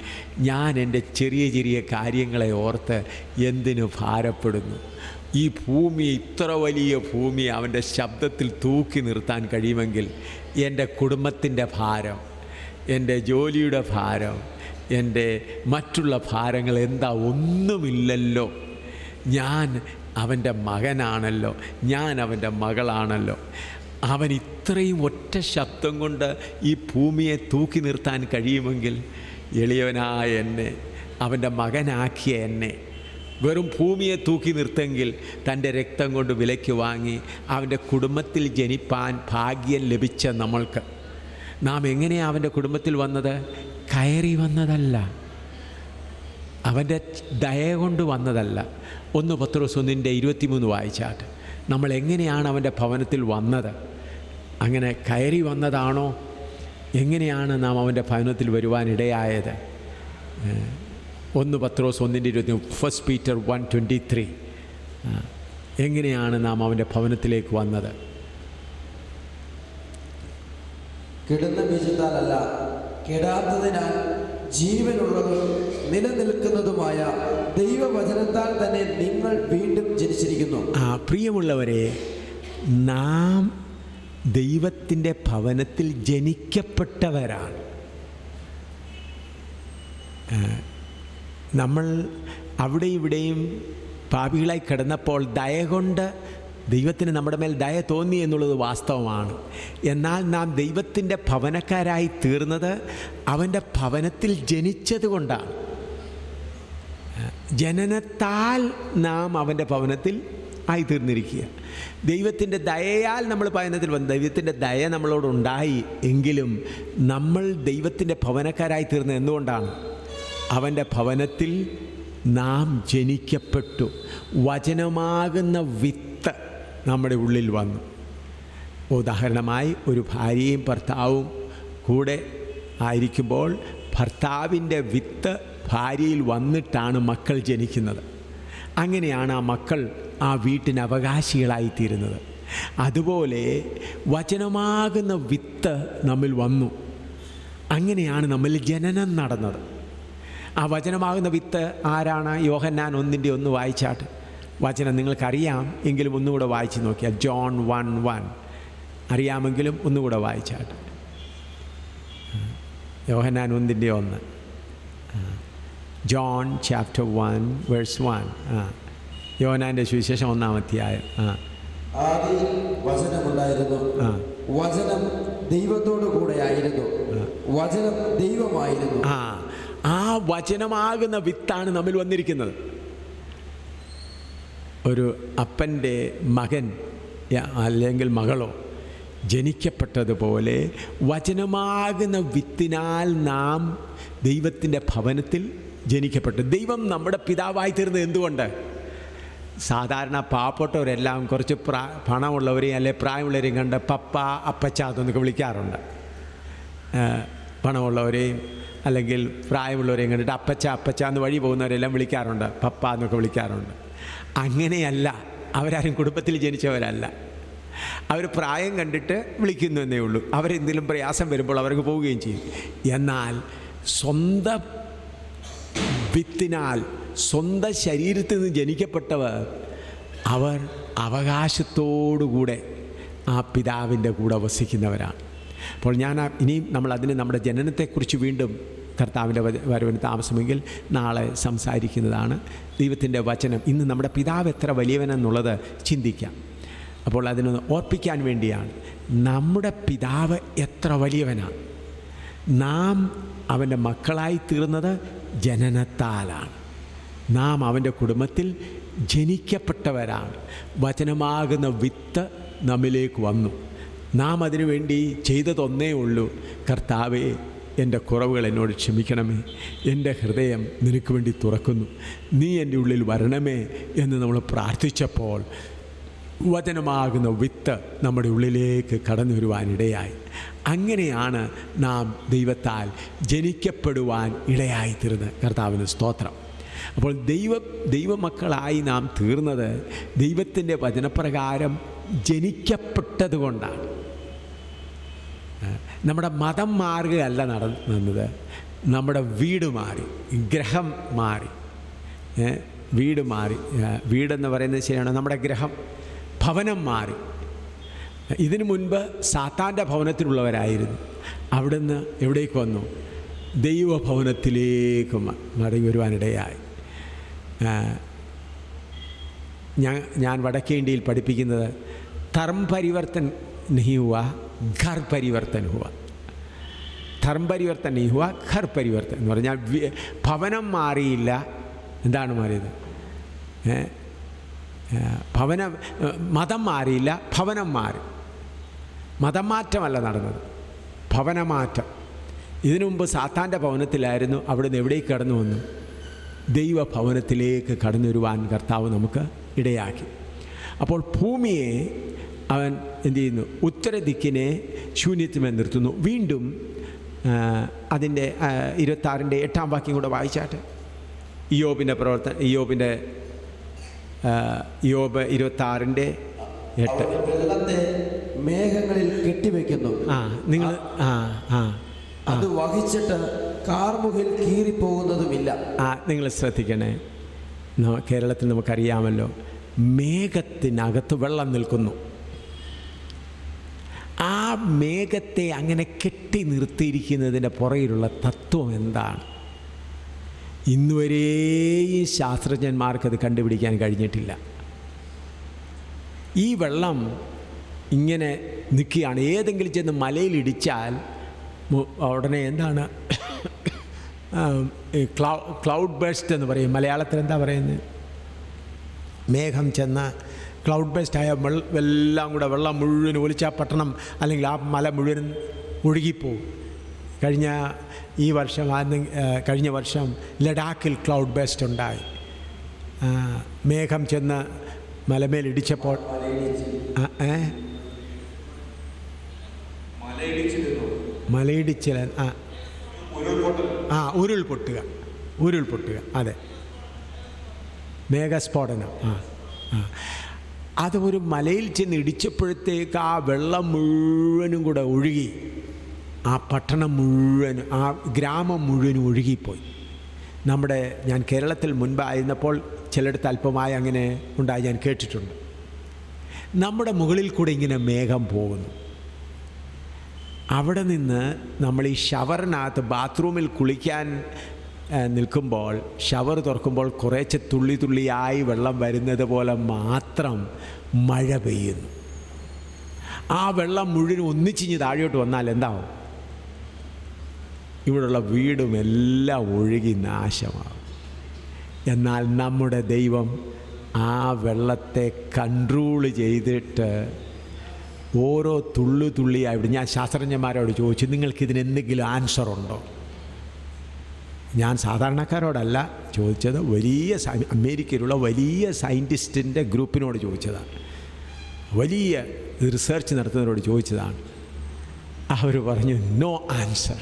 ഞാൻ എൻ്റെ ചെറിയ ചെറിയ കാര്യങ്ങളെ ഓർത്ത് എന്തിനു ഭാരപ്പെടുന്നു? ഈ ഭൂമി, ഇത്ര വലിയ ഭൂമി അവൻ്റെ ശബ്ദത്തിൽ തൂക്കി നിർത്താൻ കഴിയുമെങ്കിൽ എൻ്റെ കുടുംബത്തിൻ്റെ ഭാരം, എൻ്റെ ജോലിയുടെ ഭാരം, എൻ്റെ മറ്റുള്ള ഭാരങ്ങൾ എന്താ? ഒന്നുമില്ലല്ലോ. ഞാൻ അവൻ്റെ മകനാണല്ലോ, ഞാൻ അവൻ്റെ മകളാണല്ലോ. അവൻ ഇത്രയും ഒറ്റ ശബ്ദം കൊണ്ട് ഈ ഭൂമിയെ തൂക്കി നിർത്താൻ കഴിയുമെങ്കിൽ എളിയവനായ എന്നെ, അവൻ്റെ മകനാക്കിയ എന്നെ വെറും ഭൂമിയെ തൂക്കി നിർത്തുമെങ്കിൽ തൻ്റെ രക്തം കൊണ്ട് വിലയ്ക്ക് വാങ്ങി അവൻ്റെ കുടുംബത്തിൽ ജനിപ്പാൻ ഭാഗ്യം ലഭിച്ച നമ്മൾക്ക് നാം എങ്ങനെയാണ് അവൻ്റെ കുടുംബത്തിൽ വന്നത്? കയറി വന്നതല്ല, അവൻ്റെ ദയ കൊണ്ട് വന്നതല്ല. 1 പത്രോസ് 1:23 വായിച്ചാട്ട് നമ്മൾ എങ്ങനെയാണ് അവൻ്റെ ഭവനത്തിൽ വന്നത്? അങ്ങനെ കയറി വന്നതാണോ? എങ്ങനെയാണ് നാം അവൻ്റെ ഭവനത്തിൽ വരുവാനിടയായത്? 1 പത്രോസ് 1:23, 1 Peter 1:23. എങ്ങനെയാണ് നാം അവൻ്റെ ഭവനത്തിലേക്ക് വന്നത്? കെടുന്ന ബീജത്താലല്ല, കെടാത്തതിനാൽ ജീവനുള്ളതും നിലനിൽക്കുന്നതുമായ ദൈവവചനത്താൽ തന്നെ നിങ്ങൾ വീണ്ടും ജനിച്ചിരിക്കുന്നു. പ്രിയമുള്ളവരെ, നാം ദൈവത്തിൻ്റെ ഭവനത്തിൽ ജനിക്കപ്പെട്ടവരാണ്. നമ്മൾ അവിടെ ഇവിടെയും പാപികളായി കിടന്നപ്പോൾ ദയ കൊണ്ട് ദൈവത്തിന് നമ്മുടെ മേൽ ദയ തോന്നി എന്നുള്ളത് വാസ്തവമാണ്. എന്നാൽ നാം ദൈവത്തിൻ്റെ ഭവനക്കാരായി തീർന്നത് അവൻ്റെ ഭവനത്തിൽ ജനിച്ചത് കൊണ്ടാണ്. ജനനത്താൽ നാം അവൻ്റെ ഭവനത്തിൽ ആയിത്തീർന്നിരിക്കുക. ദൈവത്തിൻ്റെ ദയയാൽ നമ്മൾ ഭവനത്തിൽ വന്നു. ദൈവത്തിൻ്റെ ദയ നമ്മളോടുണ്ടായി എങ്കിലും നമ്മൾ ദൈവത്തിൻ്റെ ഭവനക്കാരായി തീർന്നത് എന്തുകൊണ്ടാണ്? അവൻ്റെ ഭവനത്തിൽ നാം ജനിക്കപ്പെട്ടു. വചനമാകുന്ന വിത്ത് നമ്മുടെ ഉള്ളിൽ വന്നു. ഉദാഹരണമായി ഒരു ഭാര്യയും ഭർത്താവും കൂടെ ആയിരിക്കുമ്പോൾ ഭർത്താവിൻ്റെ വിത്ത് ഭാര്യയിൽ വന്നിട്ടാണ് മക്കൾ ജനിക്കുന്നത്. അങ്ങനെയാണ് ആ മക്കൾ ആ വീട്ടിന് അവകാശികളായിത്തീരുന്നത്. അതുപോലെ വചനമാകുന്ന വിത്ത് നമ്മിൽ വന്നു. അങ്ങനെയാണ് നമ്മിൽ ജനനം നടന്നത്. ആ വചനമാകുന്ന വിത്ത് ആരാണ്? യോഹന്നാൻ 1:1 വായിച്ചാട്ട്. വചനം നിങ്ങൾക്കറിയാം എങ്കിലും ഒന്നുകൂടെ വായിച്ച് നോക്കിയാൽ ജോൺ 1:1 അറിയാമെങ്കിലും ഒന്നുകൂടെ വായിച്ചാട്ട്. യോഹന്നാൻ 1:1, ജോൺ ചാപ്റ്റർ 1 വേഴ്സ് 1. യോഹന്നാൻ്റെ സുവിശേഷം 1-ാം അധ്യായം. ആദിയിൽ വചനമുണ്ടായിരുന്നു, വചനം ദൈവത്തോടു കൂടെ ആയിരുന്നു, വചനം ദൈവമായിരുന്നു. ആ വചനമാകുന്ന വിത്താണ് നമ്മിൽ വന്നിരിക്കുന്നത്. ഒരു അപ്പൻ്റെ മകൻ അല്ലെങ്കിൽ മകളോ ജനിക്കപ്പെട്ടതുപോലെ വചനമാകുന്ന വിത്തിനാൽ നാം ദൈവത്തിൻ്റെ ഭവനത്തിൽ ജനിക്കപ്പെട്ടു. ദൈവം നമ്മുടെ പിതാവായി തീർന്നത് എന്തുകൊണ്ട്? സാധാരണ പാവപ്പെട്ടവരെല്ലാം കുറച്ച് പണമുള്ളവരെയും അല്ലെ പ്രായമുള്ളവരെയും കണ്ട് പപ്പ, അപ്പച്ച എന്നൊക്കെ വിളിക്കാറുണ്ട്. പണമുള്ളവരെയും അല്ലെങ്കിൽ പ്രായമുള്ളവരെയും കണ്ടിട്ട് അപ്പച്ച അപ്പച്ച എന്ന് വഴി പോകുന്നവരെല്ലാം വിളിക്കാറുണ്ട്, പപ്പ എന്നൊക്കെ വിളിക്കാറുണ്ട്. അങ്ങനെയല്ല, അവരാരും കുടുംബത്തിൽ ജനിച്ചവരല്ല. അവർ പ്രായം കണ്ടിട്ട് വിളിക്കുന്നു എന്നേ ഉള്ളൂ. അവരെന്തെങ്കിലും പ്രയാസം വരുമ്പോൾ അവർക്ക് പോവുകയും ചെയ്യും. എന്നാൽ സ്വന്തം വിത്തിനാൽ സ്വന്തം ശരീരത്തിൽ നിന്ന് ജനിക്കപ്പെട്ടവർ അവർ അവകാശത്തോടുകൂടെ ആ പിതാവിൻ്റെ കൂടെ വസിക്കുന്നവരാണ്. അപ്പോൾ ഇനിയും നമ്മൾ നമ്മുടെ ജനനത്തെക്കുറിച്ച് വീണ്ടും കർത്താവിൻ്റെ വരവിന് താമസമെങ്കിൽ നാളെ സംസാരിക്കുന്നതാണ്. ദൈവത്തിൻ്റെ വചനം ഇന്ന് നമ്മുടെ പിതാവ് എത്ര വലിയവനെന്നുള്ളത് ചിന്തിക്കാം. അപ്പോൾ അതിനൊന്ന് ഓർപ്പിക്കാൻ വേണ്ടിയാണ്. നമ്മുടെ പിതാവ് എത്ര വലിയവനാണ്. നാം അവൻ്റെ മക്കളായി തീർന്നത് ജനനത്താലാണ്. നാം അവൻ്റെ കുടുംബത്തിൽ ജനിക്കപ്പെട്ടവരാണ്. വചനമാകുന്ന വിത്ത് നമ്മിലേക്ക് വന്നു. നാം അതിനു വേണ്ടി ചെയ്തതൊന്നേ ഉള്ളൂ, കർത്താവേ എൻ്റെ കുറവുകൾ എന്നോട് ക്ഷമിക്കണമേ, എൻ്റെ ഹൃദയം നിനക്ക് വേണ്ടി തുറക്കുന്നു, നീ എൻ്റെ ഉള്ളിൽ വരണമേ എന്ന് നമ്മൾ പ്രാർത്ഥിച്ചപ്പോൾ വചനമാകുന്ന വിത്ത് നമ്മുടെ ഉള്ളിലേക്ക് കടന്നു വരുവാനിടയായി. അങ്ങനെയാണ് നാം ദൈവത്താൽ ജനിക്കപ്പെടുവാൻ ഇടയായിത്തീർന്നത്. കർത്താവിന് സ്തോത്രം. അപ്പോൾ ദൈവമക്കളായി നാം തീർന്നത് ദൈവത്തിൻ്റെ വചനപ്രകാരം ജനിക്കപ്പെട്ടത് കൊണ്ടാണ്. നമ്മുടെ മതം മാറുകയല്ല നടന്നത്, നമ്മുടെ വീട് മാറി, ഗ്രഹം മാറി. വീട് മാറി, വീടെന്ന് പറയുന്നത് ശരിയാണ്, നമ്മുടെ ഗ്രഹം, ഭവനം മാറി. ഇതിനു മുൻപ് സാത്താൻ്റെ ഭവനത്തിലുള്ളവരായിരുന്നു. അവിടുന്ന് എവിടേക്ക് വന്നു? ദൈവഭവനത്തിലേക്ക് മടങ്ങി വരുവാനിടയായി. ഞാൻ വടക്കേ ഇന്ത്യയിൽ പഠിപ്പിക്കുന്നത് ധർമ്മ പരിവർത്തൻ नहीं हुआ, घर परिवर्तन हुआ. ധർമ്മ പരിവർത്തൻ नहीं हुआ, घर परिवर्तन എന്ന് പറഞ്ഞാൽ ഭവനം മാറിയില്ല. എന്താണ് മാറിയത്? മതം മാറിയില്ല, ഭവനം മാറി. മതം മാറ്റമല്ല നടന്നത്, ഭവനമാറ്റം. ഇതിനു മുമ്പ് സാത്താൻ്റെ ഭവനത്തിലായിരുന്നു, അവിടുന്ന് എവിടേക്ക് കടന്നു വന്നു? ദൈവഭവനത്തിലേക്ക് കടന്നു വരുവാൻ കർത്താവ് നമുക്ക് ഇടയാക്കി. അപ്പോൾ ഭൂമിയെ അവൻ എന്തു ചെയ്യുന്നു? ഉത്തരദിക്കിനെ ശൂന്യത്തിന്മേൽ നിർത്തുന്നു. വീണ്ടും അതിൻ്റെ 26-ൻ്റെ 8-ാം വാക്യം കൂടെ വായിച്ചാട്ടെ. ഇയ്യോബിൻ്റെ പ്രവർത്തനം, ഇയ്യോബ് 26-ൻ്റെ 8. വെള്ളത്തെ മേഘങ്ങളിൽ കെട്ടിവെക്കുന്നു, നിങ്ങൾ അത് വഹിച്ചിട്ട് കാർമുകിൽ കീറിപ്പോകുന്നതുമില്ല. നിങ്ങൾ ശ്രദ്ധിക്കണേ. കേരളത്തിൽ നമുക്കറിയാമല്ലോ, മേഘത്തിനകത്ത് വെള്ളം നിൽക്കുന്നു. ആ മേഘത്തെ അങ്ങനെ കെട്ടി നിർത്തിയിരിക്കുന്നതിൻ്റെ പുറകിലുള്ള തത്വം എന്താണ്? ഇന്നുവരെയും ശാസ്ത്രജ്ഞന്മാർക്കത് കണ്ടുപിടിക്കാൻ കഴിഞ്ഞിട്ടില്ല. ഈ വെള്ളം ഇങ്ങനെ നിൽക്കുകയാണ്. ഏതെങ്കിലും ചെന്ന് മലയിലിടിച്ചാൽ ഉടനെ എന്താണ് ക്ലൗഡ് ബേസ്റ്റ് എന്ന് പറയും. മലയാളത്തിൽ എന്താ പറയുന്നത്? മേഘം ചെന്ന് ക്ലൗഡ് ബേസ്റ്റ് ആയ എല്ലാം കൂടെ വെള്ളം മുഴുവൻ ഒലിച്ച പട്ടണം അല്ലെങ്കിൽ ആ മല മുഴുവൻ ഒഴുകിപ്പോവും. കഴിഞ്ഞ വർഷം ലഡാക്കിൽ ക്ലൗഡ് ബേസ്റ്റ് ഉണ്ടായി. മേഘം ചെന്ന് മലമേലിടിച്ചപ്പോൾ മലയിടിച്ചിൽ ഉരുൾപൊട്ടുക, അതെ, മേഘസ്ഫോടനം. അത് ഒരു മലയിൽ ചെന്ന് ഇടിച്ചപ്പോഴത്തേക്ക് ആ വെള്ളം മുഴുവനും കൂടെ ഒഴുകി, ആ പട്ടണം മുഴുവനും, ആ ഗ്രാമം മുഴുവനും ഒഴുകിപ്പോയി. ഞാൻ കേരളത്തിൽ മുൻപായിരുന്നപ്പോൾ ചിലയിടത്ത് അല്പമായി അങ്ങനെ ഉണ്ടായി, ഞാൻ കേട്ടിട്ടുണ്ട്. നമ്മുടെ മുകളിൽ കൂടെ ഇങ്ങനെ മേഘം പോകുന്നു. അവിടെ നിന്ന് നമ്മൾ ഈ ഷവറിനകത്ത് ബാത്റൂമിൽ കുളിക്കാൻ നിൽക്കുമ്പോൾ, ഷവർ തുറക്കുമ്പോൾ കുറേശ്ശെ തുള്ളി തുള്ളിയായി വെള്ളം വരുന്നത് പോലെ മാത്രം മഴ പെയ്യുന്നു. ആ വെള്ളം മുഴുവൻ ഒന്നിച്ചിഞ്ഞ് താഴോട്ട് വന്നാൽ എന്താവും? ഇവിടെയുള്ള വീടും എല്ലാം ഒഴുകി നാശമാകും. എന്നാൽ നമ്മുടെ ദൈവം ആ വെള്ളത്തെ കൺട്രോൾ ചെയ്തിട്ട് ഓരോ തുള്ളിയായിട്ട്, ഞാൻ ശാസ്ത്രജ്ഞന്മാരോട് ചോദിച്ചു, നിങ്ങൾക്കിതിന് എന്തെങ്കിലും ആൻസർ ഉണ്ടോ? ഞാൻ സാധാരണക്കാരോടല്ല ചോദിച്ചത്, അമേരിക്കയിലുള്ള വലിയ സയൻറ്റിസ്റ്റിൻ്റെ ഗ്രൂപ്പിനോട് ചോദിച്ചതാണ്, വലിയ റിസർച്ച് നടത്തുന്നവരോട് ചോദിച്ചതാണ്. അവർ പറഞ്ഞു നോ ആൻസർ,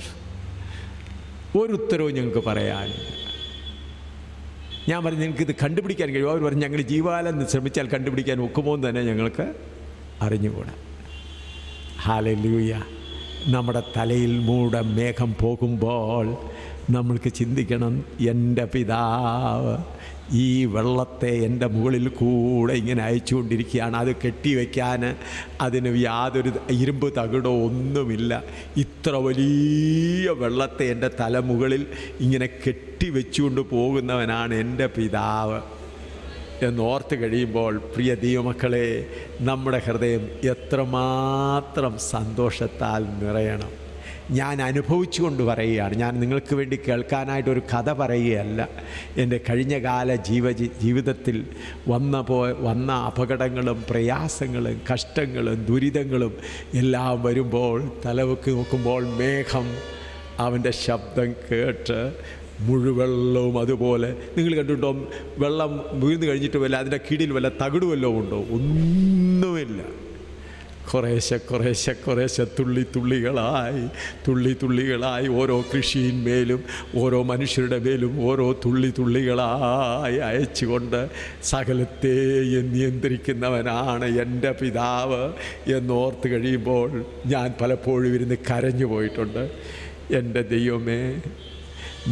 ഒരു ഉത്തരവും ഞങ്ങൾക്ക് പറയാനില്ല. ഞാൻ പറഞ്ഞു നിങ്ങൾക്കിത് കണ്ടുപിടിക്കാൻ കഴിയുമോ? അവർ പറഞ്ഞു ഞങ്ങൾ ജീവകാലം ശ്രമിച്ചാൽ കണ്ടുപിടിക്കാൻ ഒക്കുമോ എന്ന് തന്നെ ഞങ്ങൾക്ക് അറിഞ്ഞുകൂടാ. ഹല്ലേലൂയ. നമ്മുടെ തലയിൽ മേഘം പോകുമ്പോൾ നമ്മൾക്ക് ചിന്തിക്കണം, എൻ്റെ പിതാവ് ഈ വെള്ളത്തെ എൻ്റെ മുകളിൽ കൂടെ ഇങ്ങനെ അയച്ചുകൊണ്ടിരിക്കുകയാണ്. അത് കെട്ടിവെക്കാൻ അതിന് യാതൊരു ഇരുമ്പ് തകിടോ ഒന്നുമില്ല. ഇത്ര വലിയ വെള്ളത്തെ എൻ്റെ തലമുകളിൽ ഇങ്ങനെ കെട്ടിവെച്ചുകൊണ്ട് പോകുന്നവനാണ് എൻ്റെ പിതാവ്. എന്നോർത്ത് കഴിയുമ്പോൾ പ്രിയ ദൈവമക്കളെ, നമ്മുടെ ഹൃദയം എത്രമാത്രം സന്തോഷത്താൽ നിറയണം. ഞാൻ അനുഭവിച്ചുകൊണ്ട് പറയുകയാണ്. ഞാൻ നിങ്ങൾക്ക് വേണ്ടി കേൾക്കാനായിട്ടൊരു കഥ പറയുകയല്ല. എൻ്റെ കഴിഞ്ഞകാല ജീവിതത്തിൽ വന്ന അപകടങ്ങളും പ്രയാസങ്ങളും കഷ്ടങ്ങളും ദുരിതങ്ങളും എല്ലാം വരുമ്പോൾ തലവെക്ക് നോക്കുമ്പോൾ മേഘം അവൻ്റെ ശബ്ദം കേട്ട് മുഴുവെള്ളവും അതുപോലെ നിങ്ങൾ കണ്ടിട്ടോ? വെള്ളം വീഴ്ന്നു കഴിഞ്ഞിട്ട് വല്ല അതിൻ്റെ കീഴിൽ വല്ല തകിട് വല്ലതും ഉണ്ടോ? ഒന്നുമില്ല. കുറേശ്ശെ തുള്ളികളായി ഓരോ കൃഷിയിന്മേലും ഓരോ മനുഷ്യരുടെ മേലും ഓരോ തുള്ളികളായി അയച്ചുകൊണ്ട് സകലത്തെയും നിയന്ത്രിക്കുന്നവനാണ് എൻ്റെ പിതാവ് എന്നോർത്ത് കഴിയുമ്പോൾ ഞാൻ പലപ്പോഴും ഇരുന്ന് കരഞ്ഞു പോയിട്ടുണ്ട്. എൻ്റെ ദൈവമേ,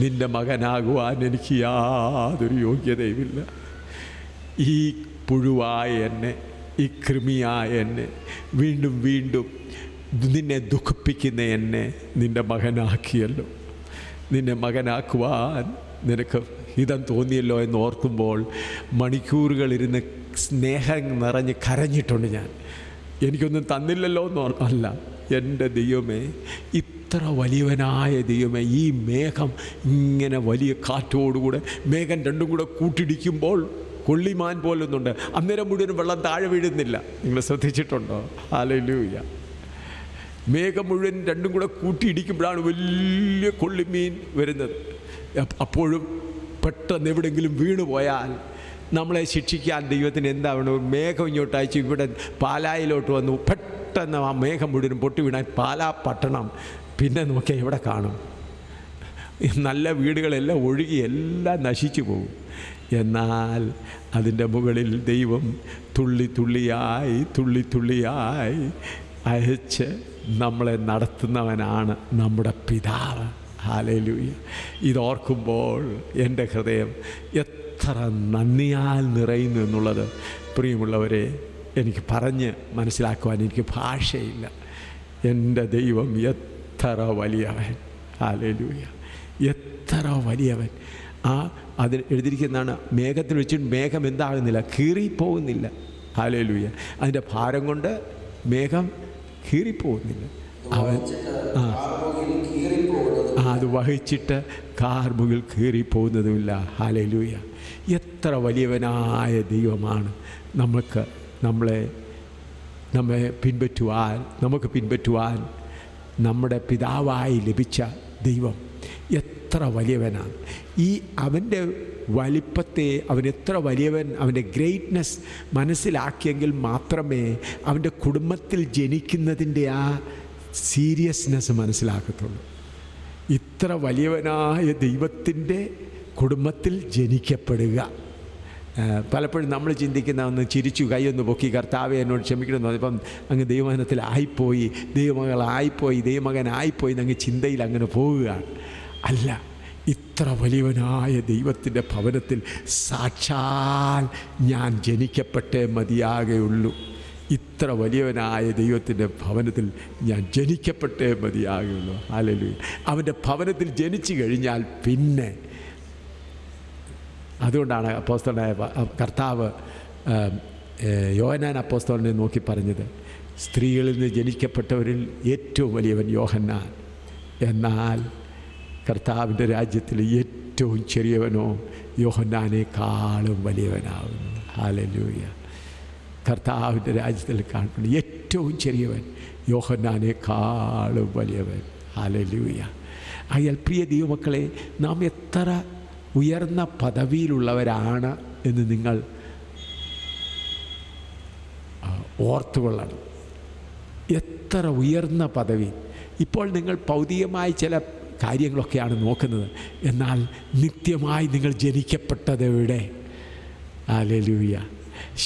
നിൻ്റെ മകനാകുവാൻ എനിക്ക് യാതൊരു യോഗ്യതയുമില്ല. ഈ പുഴുവായ എന്നെ, ഈ കൃമിയായ എന്നെ, വീണ്ടും നിന്നെ ദുഃഖിപ്പിക്കുന്ന എന്നെ നിൻ്റെ മകനാക്കിയല്ലോ. നിന്നെ മകനാക്കുവാൻ നിനക്ക് ഹിതം തോന്നിയല്ലോ എന്ന് ഓർക്കുമ്പോൾ മണിക്കൂറുകളിരുന്ന് സ്നേഹം നിറഞ്ഞ് കരഞ്ഞിട്ടുണ്ട് ഞാൻ. എനിക്കൊന്നും തന്നില്ലല്ലോ എന്ന് അല്ല, എൻ്റെ ദൈവമേ, ഇത്ര വലിയവനായ ദൈവമേ, ഈ മേഘം ഇങ്ങനെ വലിയ കാറ്റോടുകൂടെ മേഘം രണ്ടും കൂടെ കൂട്ടിടിക്കുമ്പോൾ കൊള്ളിമാൻ പോലൊന്നുണ്ട്. അന്നേരം മുഴുവൻ വെള്ളം താഴെ വീഴുന്നില്ല. നിങ്ങൾ ശ്രദ്ധിച്ചിട്ടുണ്ടോ? ഹല്ലേലൂയ. മേഘം മുഴുവൻ രണ്ടും കൂടെ കൂട്ടിയിടിക്കുമ്പോഴാണ് വലിയ കൊള്ളിമീൻ വരുന്നത്. അപ്പോഴും പെട്ടെന്ന് എവിടെയെങ്കിലും വീണു പോയാൽ നമ്മളെ ശിക്ഷിക്കാൻ ദൈവത്തിന് എന്താണ്? മേഘം ഇങ്ങോട്ട് അയച്ച് ഇവിടെ പാലായിലോട്ട് വന്നു, പെട്ടെന്ന് ആ മേഘം മുഴുവൻ പൊട്ടി വീണാൽ പാലാ പട്ടണം പിന്നെ നോക്കിയാൽ എവിടെ കാണും? നല്ല വീടുകളെല്ലാം ഒഴുകി എല്ലാം നശിച്ചു പോകും. എന്നാൽ അതിൻ്റെ മുകളിൽ ദൈവം തുള്ളിയായി അയച്ച് നമ്മളെ നടത്തുന്നവനാണ് നമ്മുടെ പിതാവ്. ഹല്ലേലൂയ. ഇതോർക്കുമ്പോൾ എൻ്റെ ഹൃദയം എത്ര നന്ദിയാൽ നിറയുന്നു എന്നുള്ളത് പ്രിയമുള്ളവരെ എനിക്ക് പറഞ്ഞ് മനസ്സിലാക്കുവാൻ എനിക്ക് ഭാഷയില്ല. എൻ്റെ ദൈവം എത്ര വലിയവൻ. ഹല്ലേലൂയ. എത്ര വലിയവൻ. അതിൽ എഴുതിയിരിക്കുന്നതാണ്, മേഘത്തിൽ വെച്ചിട്ട് മേഘം എന്താകുന്നില്ല, കീറിപ്പോകുന്നില്ല. ഹല്ലേലൂയ. അതിൻ്റെ ഭാരം കൊണ്ട് മേഘം കീറിപ്പോകുന്നില്ല. അവൻ അത് വഹിച്ചിട്ട് കാർമുകിൽ കീറിപ്പോകുന്നതുമില്ല. ഹല്ലേലൂയ. എത്ര വലിയവനായ ദൈവമാണ് നമ്മെ പിൻപറ്റുവാൻ നമ്മുടെ പിതാവായി ലഭിച്ച ദൈവം എത്ര വലിയവനാണ്. അവൻ്റെ വലിപ്പത്തെ, അവൻ എത്ര വലിയവൻ, അവൻ്റെ ഗ്രേറ്റ്നെസ് മനസ്സിലാക്കിയെങ്കിൽ മാത്രമേ അവൻ്റെ കുടുംബത്തിൽ ജനിക്കുന്നതിൻ്റെ ആ സീരിയസ്നെസ് മനസ്സിലാക്കത്തുള്ളൂ. ഇത്ര വലിയവനായ ദൈവത്തിൻ്റെ കുടുംബത്തിൽ ജനിക്കപ്പെടുക. പലപ്പോഴും നമ്മൾ ചിന്തിക്കുന്ന ഒന്ന് ചിരിച്ചു കൈയൊന്ന് പൊക്കി കർത്താവെ എന്നോട് ക്ഷമിക്കണമെന്ന് പറഞ്ഞപ്പം അങ്ങ് ദൈവമകനത്തിലായിപ്പോയി, ദൈവമകനായിപ്പോയി എന്നങ്ങ് ചിന്തയിൽ അങ്ങനെ പോവുകയാണ്. അല്ല, ഇത്ര വലിയവനായ ദൈവത്തിൻ്റെ ഭവനത്തിൽ സാക്ഷാൽ ഞാൻ ജനിക്കപ്പെട്ടേ മതിയാകുള്ളൂ. ഇത്ര വലിയവനായ ദൈവത്തിൻ്റെ ഭവനത്തിൽ ഞാൻ ജനിക്കപ്പെട്ടേ മതിയാകുള്ളൂ. ഹല്ലേലൂയ. അവൻ്റെ ഭവനത്തിൽ ജനിച്ചു കഴിഞ്ഞാൽ പിന്നെ അതുകൊണ്ടാണ് അപ്പോസ്തലനായ കർത്താവ് യോഹന്നാൻ അപ്പോസ്തലനെ നോക്കി പറഞ്ഞത്, സ്ത്രീകളിൽ നിന്ന് ജനിക്കപ്പെട്ടവരിൽ ഏറ്റവും വലിയവൻ യോഹന്നാൻ, എന്നാൽ കർത്താവിൻ്റെ രാജ്യത്തിൽ ഏറ്റവും ചെറിയവനോ യോഹന്നാനേക്കാളും വലിയവനാകുന്നു. ഹല്ലേലൂയ. കർത്താവിൻ്റെ രാജ്യത്തിൽ കാണുന്ന ഏറ്റവും ചെറിയവൻ യോഹന്നാനേക്കാളും വലിയവൻ. ഹല്ലേലൂയ. ആയാൽ പ്രിയ ദൈവമക്കളെ, നാം എത്ര ഉയർന്ന പദവിയിലുള്ളവരാണ് എന്ന് നിങ്ങൾ ഓർത്തുകൊള്ളണം. എത്ര ഉയർന്ന പദവി. ഇപ്പോൾ നിങ്ങൾ ഭൗതികമായി ചില കാര്യങ്ങളൊക്കെയാണ് നോക്കുന്നത്, എന്നാൽ നിത്യമായി നിങ്ങൾ ജനിക്കപ്പെട്ടത് എവിടെ? ഹല്ലേലൂയ.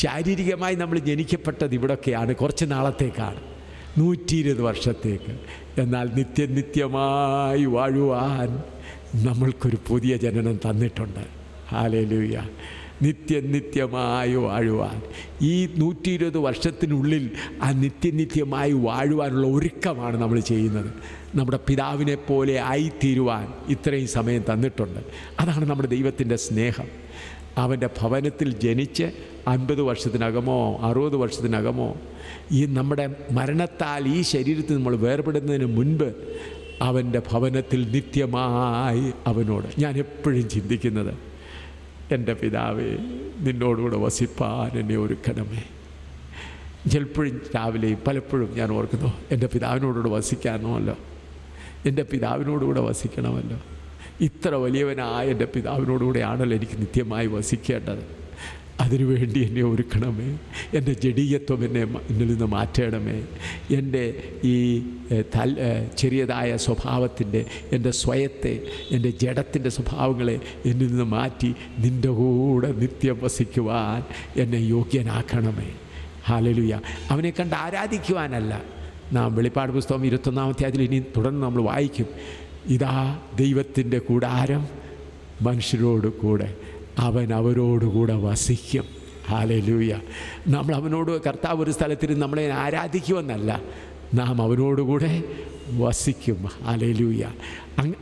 ശാരീരികമായി നമ്മൾ ജനിക്കപ്പെട്ടത് ഇവിടൊക്കെയാണ്, കുറച്ച് നാളത്തേക്കാണ്, 120 വർഷത്തേക്ക്. എന്നാൽ നിത്യമായി വാഴുവാൻ നമ്മൾക്കൊരു പുതിയ ജനനം തന്നിട്ടുണ്ട്. ഹല്ലേലൂയ. നിത്യമായി വാഴുവാൻ ഈ 120 വർഷത്തിനുള്ളിൽ ആ നിത്യമായി വാഴുവാനുള്ള ഒരുക്കമാണ് നമ്മൾ ചെയ്യുന്നത്. നമ്മുടെ പിതാവിനെ പോലെ ആയിത്തീരുവാൻ ഇത്രയും സമയം തന്നിട്ടുണ്ട്. അതാണ് നമ്മുടെ ദൈവത്തിൻ്റെ സ്നേഹം. അവൻ്റെ ഭവനത്തിൽ ജനിച്ച് 50 വർഷത്തിനകമോ 60 വർഷത്തിനകമോ ഈ നമ്മുടെ മരണത്താൽ ഈ ശരീരത്തിൽ നമ്മൾ വേർപെടുന്നതിന് മുൻപ് അവൻ്റെ ഭവനത്തിൽ നിത്യമായി അവനോട്. ഞാൻ എപ്പോഴും ചിന്തിക്കുന്നത്, എൻ്റെ പിതാവേ, നിന്നോടുകൂടെ വസിപ്പാൻ എന്നെ ഒരുക്കണമേ. ചിലപ്പോഴും രാവിലെയും പലപ്പോഴും ഞാൻ ഓർക്കുന്നു, എൻ്റെ പിതാവിനോടുകൂടെ വസിക്കാനോല്ലോ, എൻ്റെ പിതാവിനോടുകൂടെ വസിക്കണമല്ലോ. ഇത്ര വലിയവനായ എൻ്റെ പിതാവിനോടുകൂടെയാണല്ലോ എനിക്ക് നിത്യമായി വസിക്കേണ്ടത്. അതിനുവേണ്ടി എന്നെ ഒരുക്കണമേ. എൻ്റെ ജഡീയത്വം എന്നിൽ നിന്ന് മാറ്റണമേ. എൻ്റെ ഈ ചെറിയതായ സ്വഭാവത്തിൻ്റെ, എൻ്റെ സ്വയത്തെ, എൻ്റെ ജഡത്തിൻ്റെ സ്വഭാവങ്ങളെ എന്നിൽ നിന്ന് മാറ്റി നിൻ്റെ കൂടെ നിത്യം വസിക്കുവാൻ എന്നെ യോഗ്യനാക്കണമേ. ഹല്ലേലൂയ. അവനെ കണ്ട് ആരാധിക്കുവാനല്ല. നാം വെളിപ്പാട് പുസ്തകം 21-ാം അധ്യായത്തിൽ ഇനി തുടർന്ന് നമ്മൾ വായിക്കും. ഇതാ ദൈവത്തിൻ്റെ കൂടാരം മനുഷ്യരോട് കൂടെ, അവൻ അവരോടുകൂടെ വസിക്കും. ഹല്ലേലൂയ. നമ്മൾ അവനോട്, കർത്താവ് ഒരു സ്ഥലത്തിൽ നമ്മളെ ആരാധിക്കുമെന്നല്ല, നാം അവനോടുകൂടെ വസിക്കും. ഹല്ലേലൂയ.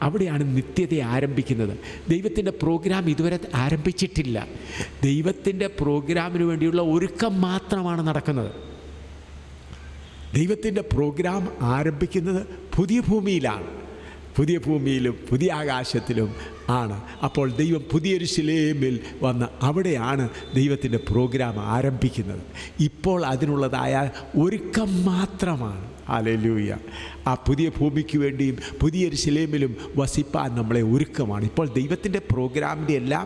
അവിടെയാണ് നിത്യത ആരംഭിക്കുന്നത്. ദൈവത്തിൻ്റെ പ്രോഗ്രാം ഇതുവരെ ആരംഭിച്ചിട്ടില്ല. ദൈവത്തിൻ്റെ പ്രോഗ്രാമിന് വേണ്ടിയുള്ള ഒരുക്കം മാത്രമാണ് നടക്കുന്നത്. ദൈവത്തിൻ്റെ പ്രോഗ്രാം ആരംഭിക്കുന്നത് പുതിയ ഭൂമിയിലാണ്. പുതിയ ഭൂമിയിലും പുതിയ ആകാശത്തിലും ആണ്. അപ്പോൾ ദൈവം പുതിയ യെരൂശലേമിൽ വന്ന് അവിടെയാണ് ദൈവത്തിൻ്റെ പ്രോഗ്രാം ആരംഭിക്കുന്നത്. ഇപ്പോൾ അതിനുള്ളതായ ഒരുക്കം മാത്രമാണ്. ഹല്ലേലൂയ. ആ പുതിയ ഭൂമിക്ക് വേണ്ടിയും പുതിയ യെരൂശലേമിലും വസിപ്പാൻ നമ്മളെ ഒരുക്കമാണ്. ഇപ്പോൾ ദൈവത്തിൻ്റെ പ്രോഗ്രാമിൻ്റെ എല്ലാം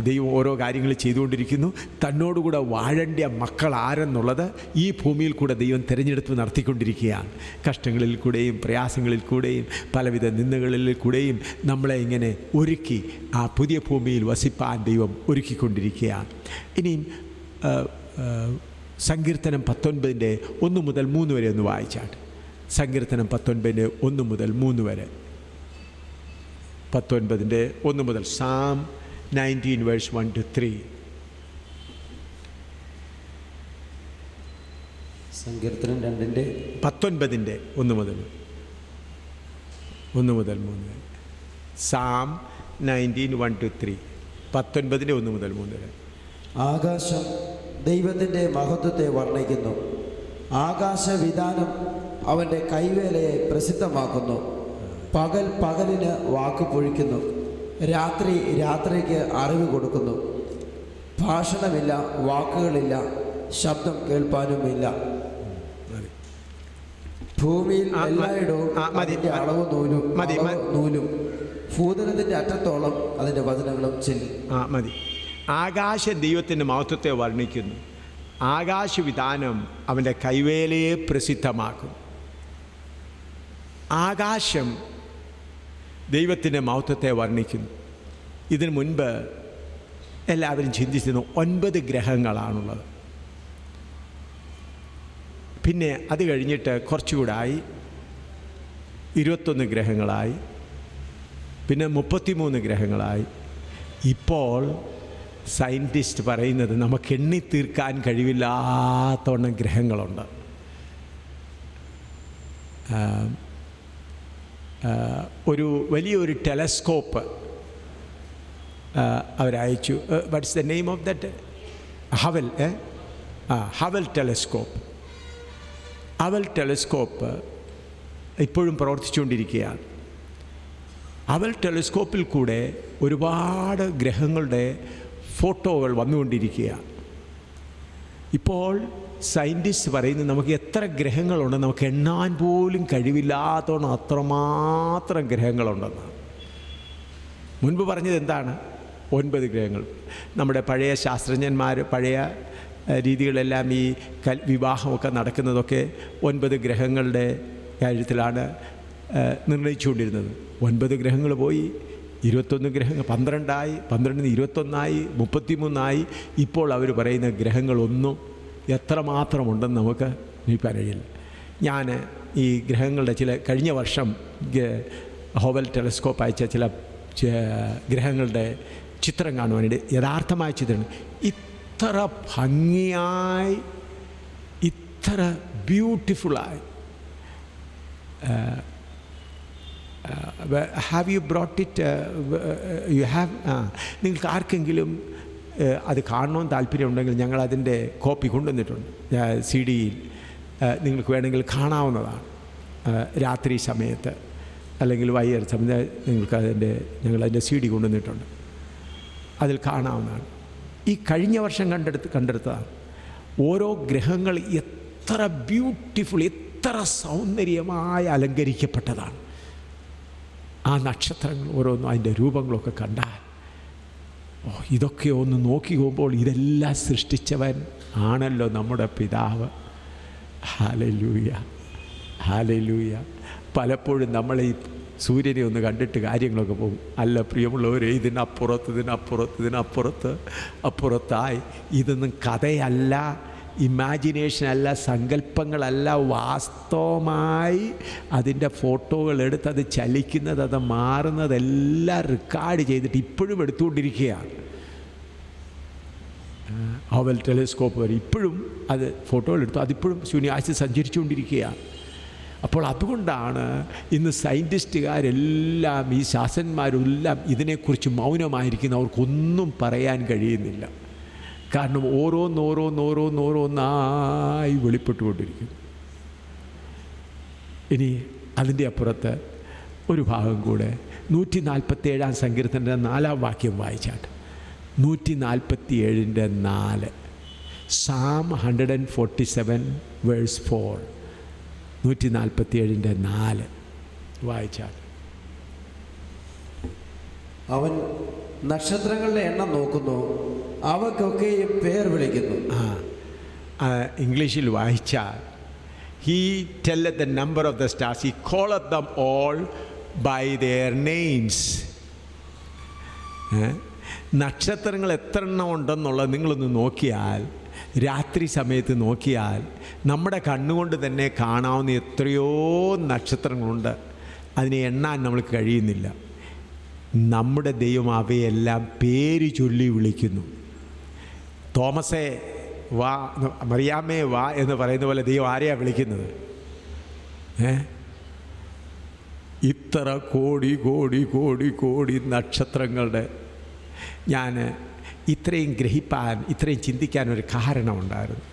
ദൈവം ഓരോ കാര്യങ്ങൾ ചെയ്തുകൊണ്ടിരിക്കുന്നു. തന്നോടുകൂടെ വാഴേണ്ട മക്കൾ ആരെന്നുള്ളത് ഈ ഭൂമിയിൽ കൂടെ ദൈവം തിരഞ്ഞെടുപ്പ് നടത്തിക്കൊണ്ടിരിക്കുകയാണ്. കഷ്ടങ്ങളിൽ കൂടെയും പ്രയാസങ്ങളിൽ കൂടെയും പലവിധ നിന്ദകളിൽ കൂടെയും നമ്മളെ ഇങ്ങനെ ഒരുക്കി ആ പുതിയ ഭൂമിയിൽ വസിപ്പാൻ ദൈവം ഒരുക്കിക്കൊണ്ടിരിക്കുകയാണ്. ഇനിയും സങ്കീർത്തനം 19-ന്റെ 1 മുതൽ 3 വരെ ഒന്ന് വായിച്ചാട്ട്. സങ്കീർത്തനം 19-ന്റെ 1 മുതൽ 3 വരെ. 19-ന്റെ 1 മുതൽ. Psalm 19 verse 1 to 3. സങ്കീർത്തനം 2-ന്റെ 19-ന്റെ 1 മുതൽ 3 വരെ. Psalm 19 1 to 3. 19-ന്റെ 1 മുതൽ 3 വരെ. ആകാശം ദൈവത്തിൻ്റെ മഹത്വത്തെ വർണ്ണിക്കുന്നു. ആകാശവിധാനം അവൻ്റെ കൈവേലയെ പ്രസിദ്ധമാക്കുന്നു. പകൽ പകലിന് വാക്ക് പൊഴിക്കുന്നു, രാത്രി രാത്രിക്ക് അറിവ് കൊടുക്കുന്നു. ഭാഷണമില്ല, വാക്കുകളില്ല, ശബ്ദം കേൾപ്പാനുമില്ല. ഭൂമിയിൽ എല്ലായിടവും അതിൻ്റെ അളവ് നൂലും ഭൂതലത്തിൻ്റെ അറ്റത്തോളം അതിൻ്റെ വചനങ്ങളും ചെല്ലും. മതി. ആകാശം ദൈവത്തിൻ്റെ മഹത്വത്തെ വർണ്ണിക്കുന്നു. ആകാശവിധാനം അവൻ്റെ കൈവേലയെ പ്രസിദ്ധമാക്കും. ആകാശം ദൈവത്തിൻ്റെ മഹത്വത്തെ വർണ്ണിക്കുന്നു. ഇതിനു മുൻപ് എല്ലാവരും ചിന്തിച്ചിരുന്നു 9 ഗ്രഹങ്ങളാണുള്ളത്. പിന്നെ അത് കഴിഞ്ഞിട്ട് കുറച്ചുകൂടായി 21 ഗ്രഹങ്ങളായി, പിന്നെ 33 ഗ്രഹങ്ങളായി. ഇപ്പോൾ സയൻറ്റിസ്റ്റ് പറയുന്നത് നമുക്ക് എണ്ണി തീർക്കാൻ കഴിവില്ലാത്തവണ്ണം ഗ്രഹങ്ങളുണ്ട്. ഒരു വലിയൊരു ടെലസ്കോപ്പ് അവരയച്ചു. What's the name of that? Hubble telescope. Hubble telescope ഇപ്പോഴും പ്രവർത്തിച്ചുകൊണ്ടിരിക്കുകയാണ്. ഹവൽ ടെലസ്കോപ്പിൽ കൂടെ ഒരുപാട് ഗ്രഹങ്ങളുടെ ഫോട്ടോകൾ വന്നുകൊണ്ടിരിക്കുകയാണ്. ഇപ്പോൾ സയൻറ്റിസ്റ്റ് പറയുന്നത് നമുക്ക് എത്ര ഗ്രഹങ്ങളുണ്ട് നമുക്ക് എണ്ണാൻ പോലും കഴിവില്ലാത്തവണ്ണം അത്രമാത്രം ഗ്രഹങ്ങളുണ്ടെന്നാണ്. മുൻപ് പറഞ്ഞത് എന്താണ്? 9 ഗ്രഹങ്ങൾ. നമ്മുടെ പഴയ ശാസ്ത്രജ്ഞന്മാർ പഴയ രീതികളെല്ലാം ഈ വിവാഹമൊക്കെ നടക്കുന്നതൊക്കെ 9 ഗ്രഹങ്ങളുടെ കാര്യത്തിലാണ് നിർണയിച്ചുകൊണ്ടിരുന്നത്. 9 ഗ്രഹങ്ങൾ പോയി, 21 ഗ്രഹങ്ങൾ 12ആയി, 12 21ആയി, 33ആയി. ഇപ്പോൾ അവർ പറയുന്ന ഗ്രഹങ്ങളൊന്നും എത്രമാത്രമുണ്ടെന്ന് നമുക്ക് അറിയില്ല. ഞാൻ ഈ ഗ്രഹങ്ങളുടെ കഴിഞ്ഞ വർഷം ഹോവൽ ടെലസ്കോപ്പ് അയച്ച ചില ഗ്രഹങ്ങളുടെ ചിത്രം കാണുവാൻ വേണ്ടി, യഥാർത്ഥമായ ചിത്രം, ഇത്ര ഭംഗിയായി, ഇത്ര ബ്യൂട്ടിഫുള്ളായി. Have you brought it? You have? നിങ്ങൾക്ക് ആർക്കെങ്കിലും അത് കാണണമെന്ന് താല്പര്യമുണ്ടെങ്കിൽ ഞങ്ങളതിൻ്റെ കോപ്പി കൊണ്ടുവന്നിട്ടുണ്ട്. CD നിങ്ങൾക്ക് വേണമെങ്കിൽ കാണാവുന്നതാണ്. രാത്രി സമയത്ത് അല്ലെങ്കിൽ വൈകുന്നേരം സമയത്ത് ഞങ്ങളതിൻ്റെ CD കൊണ്ടുവന്നിട്ടുണ്ട്. അതിൽ കാണാവുന്നതാണ്. ഈ കഴിഞ്ഞ വർഷം കണ്ടെടുത്തതാണ്. ഓരോ ഗ്രഹങ്ങൾ എത്ര ബ്യൂട്ടിഫുൾ, എത്ര സൗന്ദര്യമായി അലങ്കരിക്കപ്പെട്ടതാണ്. ആ നക്ഷത്രങ്ങൾ ഓരോന്നും അതിൻ്റെ രൂപങ്ങളൊക്കെ കണ്ടാൽ ഇതൊക്കെ ഒന്ന് നോക്കി പോകുമ്പോൾ ഇതെല്ലാം സൃഷ്ടിച്ചവൻ ആണല്ലോ നമ്മുടെ പിതാവ്. Hallelujah, hallelujah. പലപ്പോഴും നമ്മൾ ഈ സൂര്യനെ ഒന്ന് കണ്ടിട്ട് കാര്യങ്ങളൊക്കെ പോകും. അല്ല പ്രിയമുള്ളവരെ, അപ്പുറത്തായി ഇതൊന്നും കഥയല്ല, ഇമാജിനേഷനല്ല, സങ്കല്പങ്ങളല്ല. വാസ്തവമായി അതിൻ്റെ ഫോട്ടോകൾ എടുത്ത് അത് ചലിക്കുന്നത്, അത് മാറുന്നതെല്ലാം റെക്കോർഡ് ചെയ്തിട്ട് ഇപ്പോഴും എടുത്തുകൊണ്ടിരിക്കുകയാണ്. ഹബിൾ ടെലിസ്കോപ്പ് വരെ ഇപ്പോഴും അത് ഫോട്ടോകൾ എടുത്തു, അതിപ്പോഴും ശൂന്യാകാശത്ത് സഞ്ചരിച്ചുകൊണ്ടിരിക്കുകയാണ്. അപ്പോൾ അതുകൊണ്ടാണ് ഇന്ന് സയൻറ്റിസ്റ്റുകാരെല്ലാം, ഈ ശാസ്ത്രന്മാരെല്ലാം ഇതിനെക്കുറിച്ച് മൗനമായിരിക്കുന്ന, അവർക്കൊന്നും പറയാൻ കഴിയുന്നില്ല. കാരണം ഓരോന്നോരോന്നായി വെളിപ്പെട്ടുകൊണ്ടിരിക്കുന്നു. ഇനി അതിൻ്റെ അപ്പുറത്ത് ഒരു ഭാഗം കൂടെ 147 സങ്കീർത്തനത്തിൻ്റെ 4 വാക്യം വായിച്ചാട്ട്. 147:4 Psalm 147 verse 4. 147:4 വായിച്ചാൽ. അവൻ നക്ഷത്രങ്ങളുടെ എണ്ണം നോക്കുന്നു, അവക്കൊക്കെയും പേർ വിളിക്കുന്നു. ഇംഗ്ലീഷിൽ വായിച്ചാൽ He telleth the number of the stars, He calleth them all by their names. നക്ഷത്രങ്ങൾ എത്ര എണ്ണം ഉണ്ടെന്നുള്ളത് നിങ്ങളൊന്ന് നോക്കിയാൽ, രാത്രി സമയത്ത് നോക്കിയാൽ നമ്മുടെ കണ്ണുകൊണ്ട് തന്നെ കാണാവുന്ന എത്രയോ നക്ഷത്രങ്ങളുണ്ട്. അതിനെ എണ്ണാൻ നമ്മൾക്ക് കഴിയുന്നില്ല. നമ്മുടെ ദൈവം അവയെല്ലാം പേര് ചൊല്ലി വിളിക്കുന്നു. തോമസേ വാ, മറിയാമ്മേ വാ എന്ന് പറയുന്ന പോലെ ദൈവം ആരെയാണ് വിളിക്കുന്നത്? ഇത്ര കോടി കോടി കോടി കോടി നക്ഷത്രങ്ങളുടെ. ഞാൻ ഇത്രയും ഗ്രഹിപ്പാൻ, ഇത്രയും ചിന്തിക്കാൻ ഒരു കാരണമുണ്ടായിരുന്നു.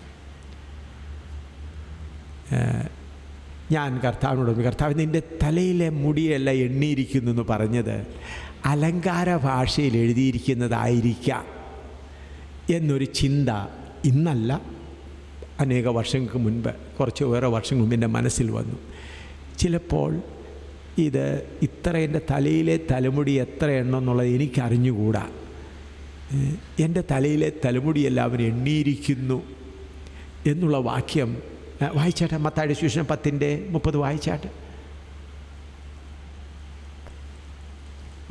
ഞാൻ കർത്താവിനോട്, കർത്താവ് നിൻ്റെ തലയിലെ മുടിയെല്ലാം എണ്ണിയിരിക്കുന്നു എന്ന് പറഞ്ഞത് അലങ്കാര ഭാഷയിൽ എഴുതിയിരിക്കുന്നതായിരിക്കാം എന്നൊരു ചിന്ത ഇന്നല്ല, അനേക വർഷങ്ങൾക്ക് മുൻപ്, കുറച്ച് വേറെ വർഷങ്ങൾ മുമ്പ് എൻ്റെ മനസ്സിൽ വന്നു. ചിലപ്പോൾ ഇത് ഇത്ര എൻ്റെ തലയിലെ തലമുടി എത്ര എണ്ണം എന്നുള്ളത് എനിക്കറിഞ്ഞുകൂടാ. എൻ്റെ തലയിലെ തലമുടി എല്ലാവരും എണ്ണിയിരിക്കുന്നു എന്നുള്ള വാക്യം വായിച്ചാട്ടെ. മത്തായിയുടെ സുവിശേഷം 10:30 വായിച്ചാട്ടെ.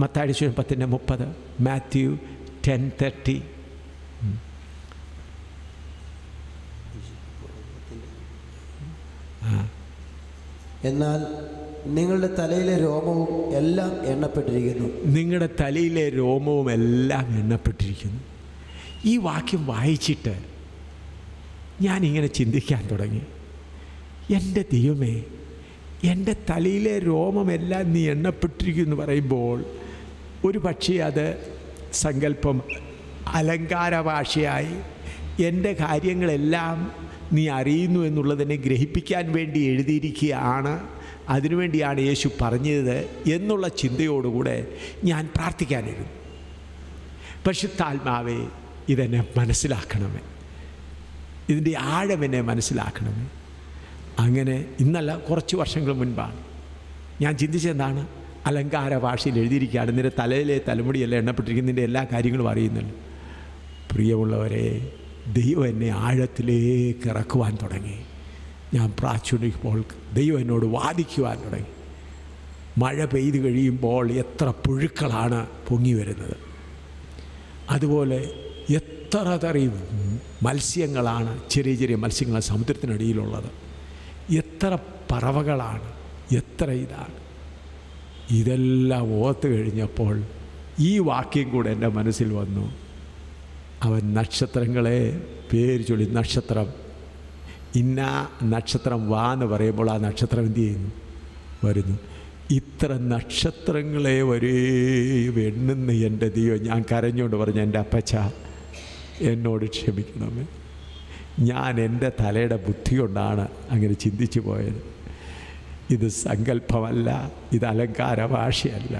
മത്തായിയുടെ സുവിശേഷം 10:30, മാത്യു 10:30. എന്നാൽ നിങ്ങളുടെ തലയിലെ രോമവും എല്ലാം എണ്ണപ്പെട്ടിരിക്കുന്നു. നിങ്ങളുടെ തലയിലെ രോമവും എല്ലാം എണ്ണപ്പെട്ടിരിക്കുന്നു. ഈ വാക്യം വായിച്ചിട്ട് ഞാനിങ്ങനെ ചിന്തിക്കാൻ തുടങ്ങി. എൻ്റെ ദൈവമേ, എൻ്റെ തലയിലെ രോമമെല്ലാം നീ എണ്ണപ്പെട്ടിരിക്കുന്നു പറയുമ്പോൾ ഒരു പക്ഷേ അത് സങ്കല്പം അലങ്കാര ഭാഷയായി എൻ്റെ കാര്യങ്ങളെല്ലാം നീ അറിയുന്നു എന്നുള്ളതിനെ ഗ്രഹിപ്പിക്കാൻ വേണ്ടി എഴുതിയിരിക്കുകയാണ്, അതിനുവേണ്ടിയാണ് യേശു പറഞ്ഞത് എന്നുള്ള ചിന്തയോടുകൂടെ ഞാൻ പ്രാർത്ഥിക്കാനിരുന്നു. പരിശുദ്ധാത്മാവേ, ഇതെന്നെ മനസ്സിലാക്കണമേ, ഇതിൻ്റെ ആഴം എന്നെ മനസ്സിലാക്കണമേ. അങ്ങനെ ഇന്നല്ല, കുറച്ച് വർഷങ്ങൾ മുൻപാണ് ഞാൻ ചിന്തിച്ചെന്താണ്, അലങ്കാര ഭാഷയിൽ എഴുതിയിരിക്കുകയാണ്, നിന്റെ തലയിലെ തലമുടിയെല്ലാം എണ്ണപ്പെട്ടിരിക്കുന്നതിൻ്റെ എല്ലാ കാര്യങ്ങളും അറിയുന്നുണ്ട്. പ്രിയമുള്ളവരെ, ദൈവം എന്നെ ആഴത്തിലേക്ക് ഇറക്കുവാൻ തുടങ്ങി. ഞാൻ പ്രാർത്ഥിക്കുമ്പോൾ ദൈവം എന്നോട് വാദിക്കുവാൻ തുടങ്ങി. മഴ പെയ്തു കഴിയുമ്പോൾ എത്ര പുഴുക്കളാണ് പൊങ്ങി വരുന്നത്, അതുപോലെ എത്ര തരം മത്സ്യങ്ങളാണ്, ചെറിയ ചെറിയ മത്സ്യങ്ങൾ സമുദ്രത്തിനടിയിലുള്ളത്, എത്ര പറവകളാണ്, എത്ര ഇതാണ്. ഇതെല്ലാം ഓർത്ത് കഴിഞ്ഞപ്പോൾ ഈ വാക്യം കൂടെ എൻ്റെ മനസ്സിൽ വന്നു. അവൻ നക്ഷത്രങ്ങളെ പേര് ചൊല്ലി, നക്ഷത്രം ഇന്ന നക്ഷത്രം വാ എന്ന് പറയുമ്പോൾ ആ നക്ഷത്രം എന്ത് ചെയ്യുന്നു? വരുന്നു. ഇത്ര നക്ഷത്രങ്ങളെ വരെ എണ്ണുന്ന എൻ്റെ ദൈവം. ഞാൻ കരഞ്ഞുകൊണ്ട് പറഞ്ഞു, എൻ്റെ അപ്പച്ച എന്നോട് ക്ഷമിക്കണമേ. ഞാൻ എൻ്റെ തലയുടെ ബുദ്ധി കൊണ്ടാണ് അങ്ങനെ ചിന്തിച്ചു പോയത്. ഇത് സങ്കല്പമല്ല, ഇത് അലങ്കാര ഭാഷയല്ല.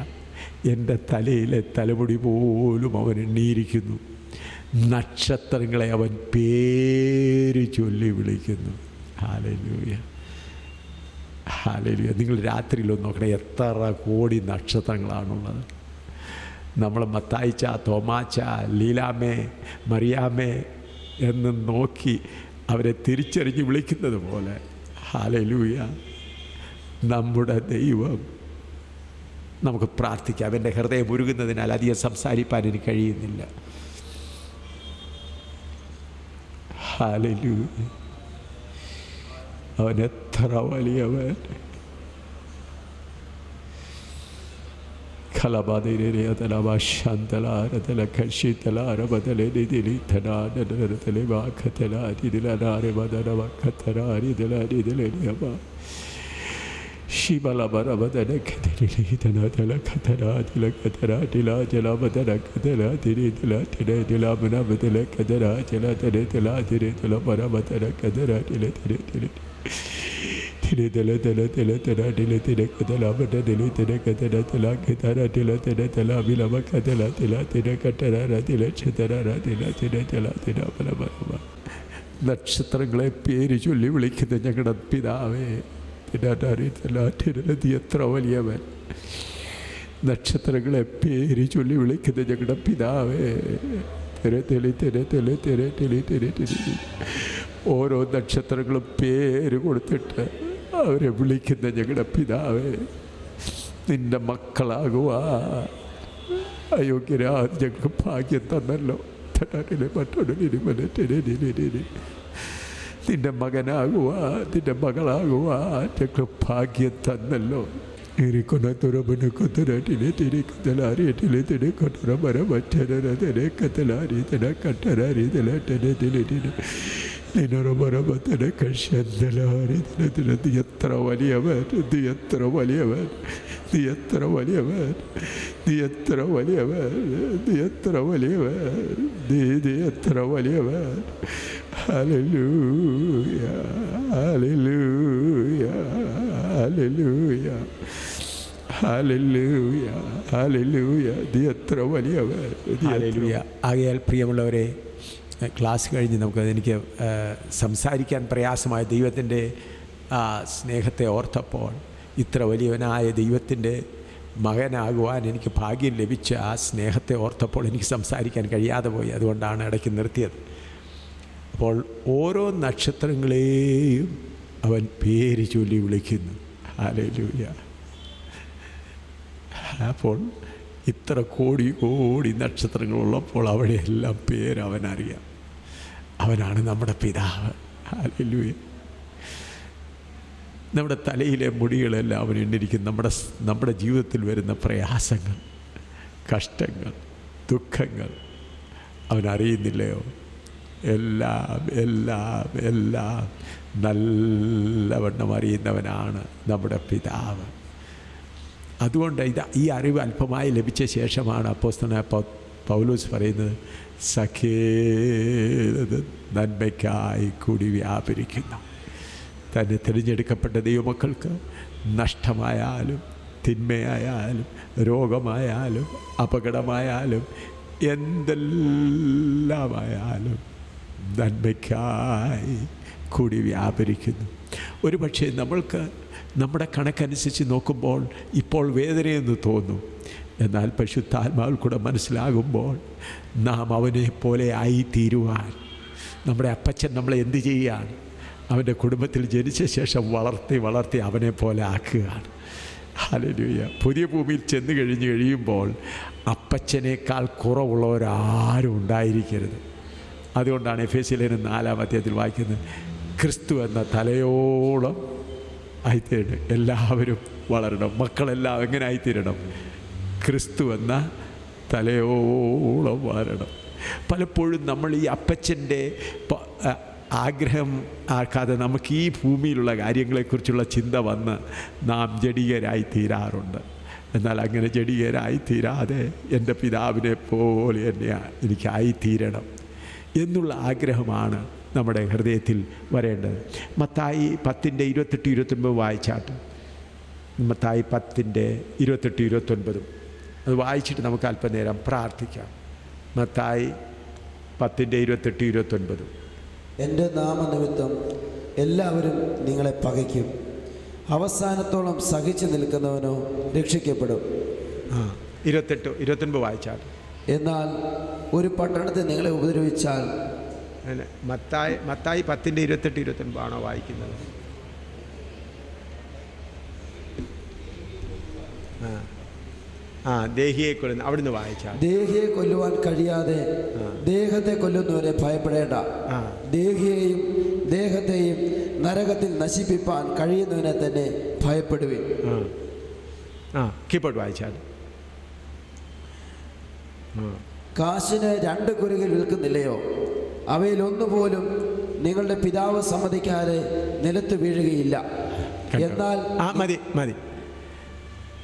എൻ്റെ തലയിലെ തലമുടി പോലും അവൻ എണ്ണിയിരിക്കുന്നു. നക്ഷത്രങ്ങളെ അവൻ പേര് ചൊല്ലി വിളിക്കുന്നു. Hallelujah, hallelujah. നിങ്ങൾ രാത്രിയിലൊന്ന് നോക്കണേ, എത്ര കോടി നക്ഷത്രങ്ങളാണുള്ളത്. നമ്മൾ മത്തായിച്ച, തോമാച്ച, ലീലാമേ, മറിയാമേ എന്ന് നോക്കി അവരെ തിരിച്ചറിഞ്ഞ് വിളിക്കുന്നത് പോലെ, ഹല്ലേലൂയ, നമ്മുടെ ദൈവം. നമുക്ക് പ്രാർത്ഥിക്കാം. എൻ്റെ ഹൃദയം ഉരുകുന്നതിനാൽ അധികം സംസാരിപ്പാൻ എനിക്ക് കഴിയുന്നില്ല. ഹല്ലേലൂയ. അവൻ എത്ര വലിയവൻ. നക്ഷത്രങ്ങളെ പേര് ചൊല്ലി വിളിക്കുന്ന ഞങ്ങളുടെ പിതാവേ, എത്ര വലിയവൻ. നക്ഷത്രങ്ങളെ പേര് ചൊല്ലി വിളിക്കുന്ന ഞങ്ങളുടെ പിതാവേ, ഓരോ നക്ഷത്രങ്ങളും പേര് കൊടുത്തിട്ട് അവരെ വിളിക്കുന്ന ഞങ്ങളുടെ പിതാവേ, നിന്റെ മക്കളാകുവാ അയോഗ്യരാ ഞങ്ങൾക്ക് ഭാഗ്യം തന്നല്ലോ. നിന്റെ മകനാകുവാ, നിന്റെ മകളാകുവാ ഞങ്ങൾക്ക് ഭാഗ്യം തന്നല്ലോ. എത്ര വലിയവൻ, എത്ര വലിയവൻ, എത്ര വലിയവൻ, എത്ര വലിയവൻ, എത്ര വലിയവൻ, എത്ര വലിയവൻ. Hallelujah, hallelujah, hallelujah, hallelujah, hallelujah. എത്ര വലിയവൻ. ഹല്ലേലൂയ. ആകയാൽ പ്രിയമുള്ളവരെ, ക്ലാസ് കഴിഞ്ഞ് എനിക്ക് സംസാരിക്കാൻ പ്രയാസമായ ദൈവത്തിൻ്റെ സ്നേഹത്തെ ഓർത്തപ്പോൾ, ഇത്ര വലിയവനായ ദൈവത്തിൻ്റെ മകനാകുവാൻ എനിക്ക് ഭാഗ്യം ലഭിച്ച ആ സ്നേഹത്തെ ഓർത്തപ്പോൾ എനിക്ക് സംസാരിക്കാൻ കഴിയാതെ പോയി. അതുകൊണ്ടാണ് ഇടയ്ക്ക് നിർത്തിയത്. അപ്പോൾ ഓരോ നക്ഷത്രങ്ങളെയും അവൻ പേര് ചൊല്ലി വിളിക്കുന്നു. ഹല്ലേലൂയ. അപ്പോൾ ഇത്ര കോടി കോടി നക്ഷത്രങ്ങളുള്ളപ്പോൾ അവിടെയെല്ലാം പേര് അവനറിയാം. അവനാണ് നമ്മുടെ പിതാവ്. ഹല്ലേലൂയ. നമ്മുടെ തലയിലെ മുടികളെല്ലാം അവൻ എണ്ണിരിക്കും. നമ്മുടെ ജീവിതത്തിൽ വരുന്ന പ്രയാസങ്ങൾ, കഷ്ടങ്ങൾ, ദുഃഖങ്ങൾ അവനറിയുന്നില്ലയോ? എല്ലാം എല്ലാം എല്ലാം നല്ലവണ്ണം അറിയുന്നവനാണ് നമ്മുടെ പിതാവ്. അതുകൊണ്ട് ഈ അറിവ് അല്പമായി ലഭിച്ച ശേഷമാണ് അപ്പോസ്തലനായ പൗലോസ് പറയുന്നത്, സകല നന്മയ്ക്കായി കൂടി വ്യാപരിക്കുന്നു. തന്നെ തിരഞ്ഞെടുക്കപ്പെട്ട ദൈവമക്കൾക്ക് നഷ്ടമായാലും തിന്മയായാലും രോഗമായാലും അപകടമായാലും എന്തെല്ലാമായാലും നന്മയ്ക്കായി കൂടി വ്യാപരിക്കുന്നു. ഒരു പക്ഷേ നമ്മൾക്ക് നമ്മുടെ കണക്കനുസരിച്ച് നോക്കുമ്പോൾ ഇപ്പോൾ വേദനയെന്ന് തോന്നും. എന്നാൽ പരിശുദ്ധാത്മാവിൽ കൂടെ മനസ്സിലാകുമ്പോൾ നാം അവനെ പോലെ ആയിത്തീരുവാൻ നമ്മുടെ അപ്പച്ചൻ നമ്മളെ എന്ത് ചെയ്യുകയാണ്? അവൻ്റെ കുടുംബത്തിൽ ജനിച്ച ശേഷം വളർത്തി വളർത്തി അവനെ പോലെ ആക്കുകയാണ്. ഹല്ലേലൂയ. പുതിയ ഭൂമിയിൽ ചെന്ന് കഴിയുമ്പോൾ അപ്പച്ചനേക്കാൾ കുറവുള്ളവരാരും ഉണ്ടായിരിക്കരുത്. അതുകൊണ്ടാണ് എഫേസ്യർ 4-ാം അധ്യായത്തിൽ വായിക്കുന്നത്, ക്രിസ്തു എന്ന തലയോളം ആയിത്തീരണം. എല്ലാവരും വളരണം. മക്കളെല്ലാം എങ്ങനെ ആയിത്തീരണം? ക്രിസ്തു എന്ന തലയോളം വളരണം. പലപ്പോഴും നമ്മൾ ഈ അപ്പച്ചൻ്റെ ആഗ്രഹം ആക്കാതെ നമുക്ക് ഈ ഭൂമിയിലുള്ള കാര്യങ്ങളെക്കുറിച്ചുള്ള ചിന്ത വന്ന് നാം ജഡികരായി തീരാറുണ്ട്. എന്നാൽ അങ്ങനെ ജഡികരായി തീരാതെ എൻ്റെ പിതാവിനെ പോലെ എന്നെ എനിക്കായിത്തീരണം എന്നുള്ള ആഗ്രഹമാണ് നമ്മുടെ ഹൃദയത്തിൽ വരേണ്ടത്. മത്തായി 10:28-29 വായിച്ചാട്ട്. മത്തായി 10:28-29 അത് വായിച്ചിട്ട് നമുക്ക് അല്പനേരം പ്രാർത്ഥിക്കാം. മത്തായി 10:28-29. എൻ്റെ നാമനിമിത്തം എല്ലാവരും നിങ്ങളെ പകയ്ക്കും. അവസാനത്തോളം സഹിച്ചു നിൽക്കുന്നവനോ രക്ഷിക്കപ്പെടും. 28-29 വായിച്ചാൽ. എന്നാൽ ഒരു പട്ടണത്തിൽ നിങ്ങളെ ഉപദ്രവിച്ചാൽ. മത്തായി 10:28-29 ആണോ വായിക്കുന്നത്? ദേഹിയെ കൊല്ലുന്ന അവിടുന്ന് വായിച്ചാൽ. ദേഹിയെ കൊല്ലുവാൻ കഴിയാതെ ദേഹത്തെ കൊല്ലുന്നവരെ ഭയപ്പെടേണ്ട. ദേഹിയെയും ദേഹത്തെയും നരകത്തിൽ നശിപ്പിപ്പാൻ കഴിയുന്നവനെ തന്നെ ഭയപ്പെടുവിൻ. കീപ്പോട്ട് വായിച്ചാൽ. കാശിന് 2 കുരുകിൽ വിൽക്കുന്നില്ലയോ? അവയിൽ ഒന്നുപോലും നിങ്ങളുടെ പിതാവ് സമ്മതിക്കാതെ നിലത്ത് വീഴുകയില്ല. എന്നാൽ മതി.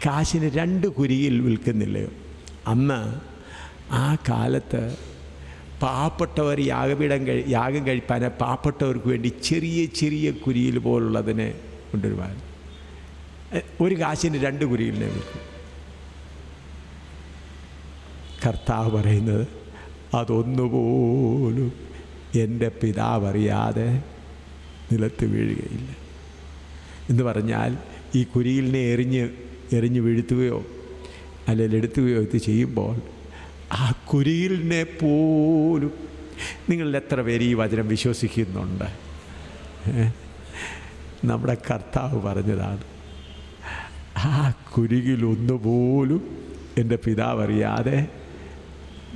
കാശിന് 2 കുരിയിൽ വിൽക്കുന്നില്ലയോ? അന്ന് ആ കാലത്ത് പാവപ്പെട്ടവർ യാഗം കഴിപ്പാൻ പാവപ്പെട്ടവർക്ക് വേണ്ടി ചെറിയ ചെറിയ കുരിയിൽ പോലുള്ളതിനെ കൊണ്ടുവരുവാൻ ഒരു കാശിന് 2 കുരിയിലിനെ വിൽക്കും. കർത്താവ് പറയുന്നത് അതൊന്നുപോലും എൻ്റെ പിതാവ് അറിയാതെ നിലത്ത് വീഴുകയില്ല എന്ന് പറഞ്ഞാൽ, ഈ കുരിയിലിനെ എറിഞ്ഞ് വീഴ്ത്തുകയോ അല്ലെങ്കിൽ എടുത്തുകയോ ഇത് ചെയ്യുമ്പോൾ ആ കുരിയിലിനെ പോലും, നിങ്ങളിൽ എത്ര പേര് ഈ വചനം വിശ്വസിക്കുന്നുണ്ട്? നമ്മുടെ കർത്താവ് പറഞ്ഞതാണ്, ആ കുരിയിലൊന്നുപോലും എൻ്റെ പിതാവ് അറിയാതെ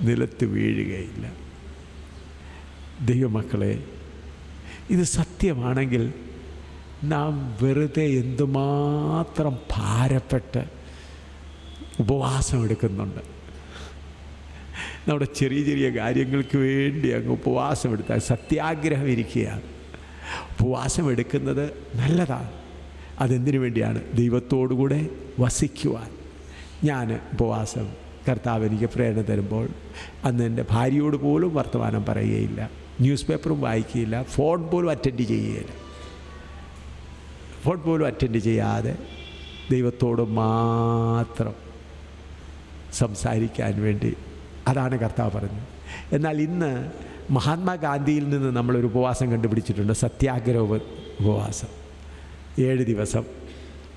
നിലത്ത് വീഴുകയില്ല. ദൈവമക്കളെ, ഇത് സത്യമാണെങ്കിൽ നാം വെറുതെ എന്തുമാത്രം ഭാരപ്പെട്ട് ഉപവാസം എടുക്കുന്നുണ്ട്. നമ്മുടെ ചെറിയ ചെറിയ കാര്യങ്ങൾക്ക് വേണ്ടി അങ്ങ് ഉപവാസം എടുത്താൽ സത്യാഗ്രഹം ഇരിക്കുകയാണ്. ഉപവാസം എടുക്കുന്നത് നല്ലതാണ്. അതെന്തിനു വേണ്ടിയാണ്? ദൈവത്തോടുകൂടെ വസിക്കുവാൻ. ഞാൻ ഉപവാസം, കർത്താവ് എനിക്ക് പ്രേരണ തരുമ്പോൾ അന്ന് എൻ്റെ ഭാര്യയോട് പോലും വർത്തമാനം പറയുകയില്ല, ന്യൂസ് പേപ്പറും വായിക്കുകയില്ല, ഫോൺ പോലും അറ്റൻഡ് ചെയ്യാതെ ദൈവത്തോട് മാത്രം സംസാരിക്കാൻ വേണ്ടി. അതാണ് കർത്താവ് പറഞ്ഞത്. എന്നാൽ ഇന്ന് മഹാത്മാഗാന്ധിയിൽ നിന്ന് നമ്മളൊരു ഉപവാസം കണ്ടുപിടിച്ചിട്ടുണ്ട്, സത്യാഗ്രഹ ഉപവാസം. 7 ദിവസം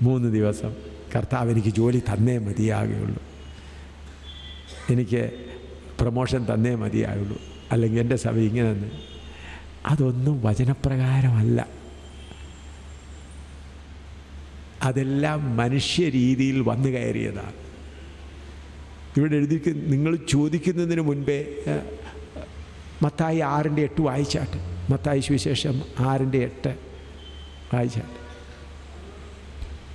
3 ദിവസം കർത്താവ് എനിക്ക് ജോലി തന്നേ മതിയാകുകയുള്ളൂ, എനിക്ക് പ്രമോഷൻ തന്നേ മതിയാകുള്ളൂ, അല്ലെങ്കിൽ എൻ്റെ സഭ ഇങ്ങനെ തന്നെ. അതൊന്നും വചനപ്രകാരമല്ല. അതെല്ലാം മനുഷ്യ രീതിയിൽ വന്നു കയറിയതാണ്. ഇവിടെ എഴുതിയിരിക്കുന്ന, നിങ്ങൾ ചോദിക്കുന്നതിന് മുൻപേ മത്തായി 6:8 വായിച്ചാട്ട്. മത്തായി സുവിശേഷം 6:8 വായിച്ചാട്ട്.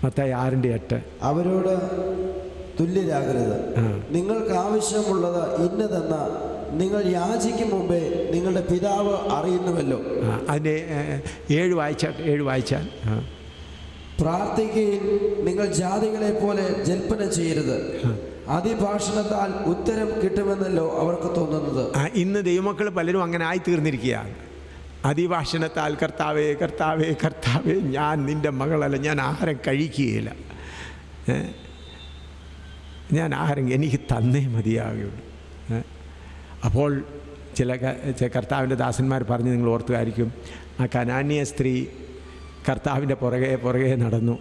മത്തായി 6:8. അവരോട് തുല്യരാകരുത്, നിങ്ങൾക്ക് ആവശ്യമുള്ളത് ഇന്നതെന്ന നിങ്ങൾ യാചിക്കും മുമ്പേ നിങ്ങളുടെ പിതാവ് അറിയുന്നുവല്ലോ. അതിൻ്റെ 7 വായിച്ചാൽ. പ്രാർത്ഥിക്കുകയിൽ നിങ്ങൾ ജാതികളെ പോലെ ജൽപ്പന ചെയ്യരുത്, അതിഭാഷണത്താൽ ഉത്തരം കിട്ടുമെന്നല്ലോ അവർക്ക് തോന്നുന്നത്. ഇന്ന് ദൈവമക്കൾ പലരും അങ്ങനെ ആയിത്തീർന്നിരിക്കുകയാണ്. അതിഭാഷണത്താൽ കർത്താവേ കർത്താവേ കർത്താവേ, ഞാൻ നിൻ്റെ മകളല്ല, ഞാൻ ആഹാരം കഴിക്കുകയില്ല, ഞാൻ ആഹാരം എനിക്ക് തന്നേ മതിയാകുള്ളൂ. അപ്പോൾ ചില കർത്താവിൻ്റെ ദാസന്മാർ പറഞ്ഞ് നിങ്ങൾ ഓർത്തുകായിരിക്കും, ആ കനാന്യ സ്ത്രീ കർത്താവിൻ്റെ പുറകെ നടന്നു.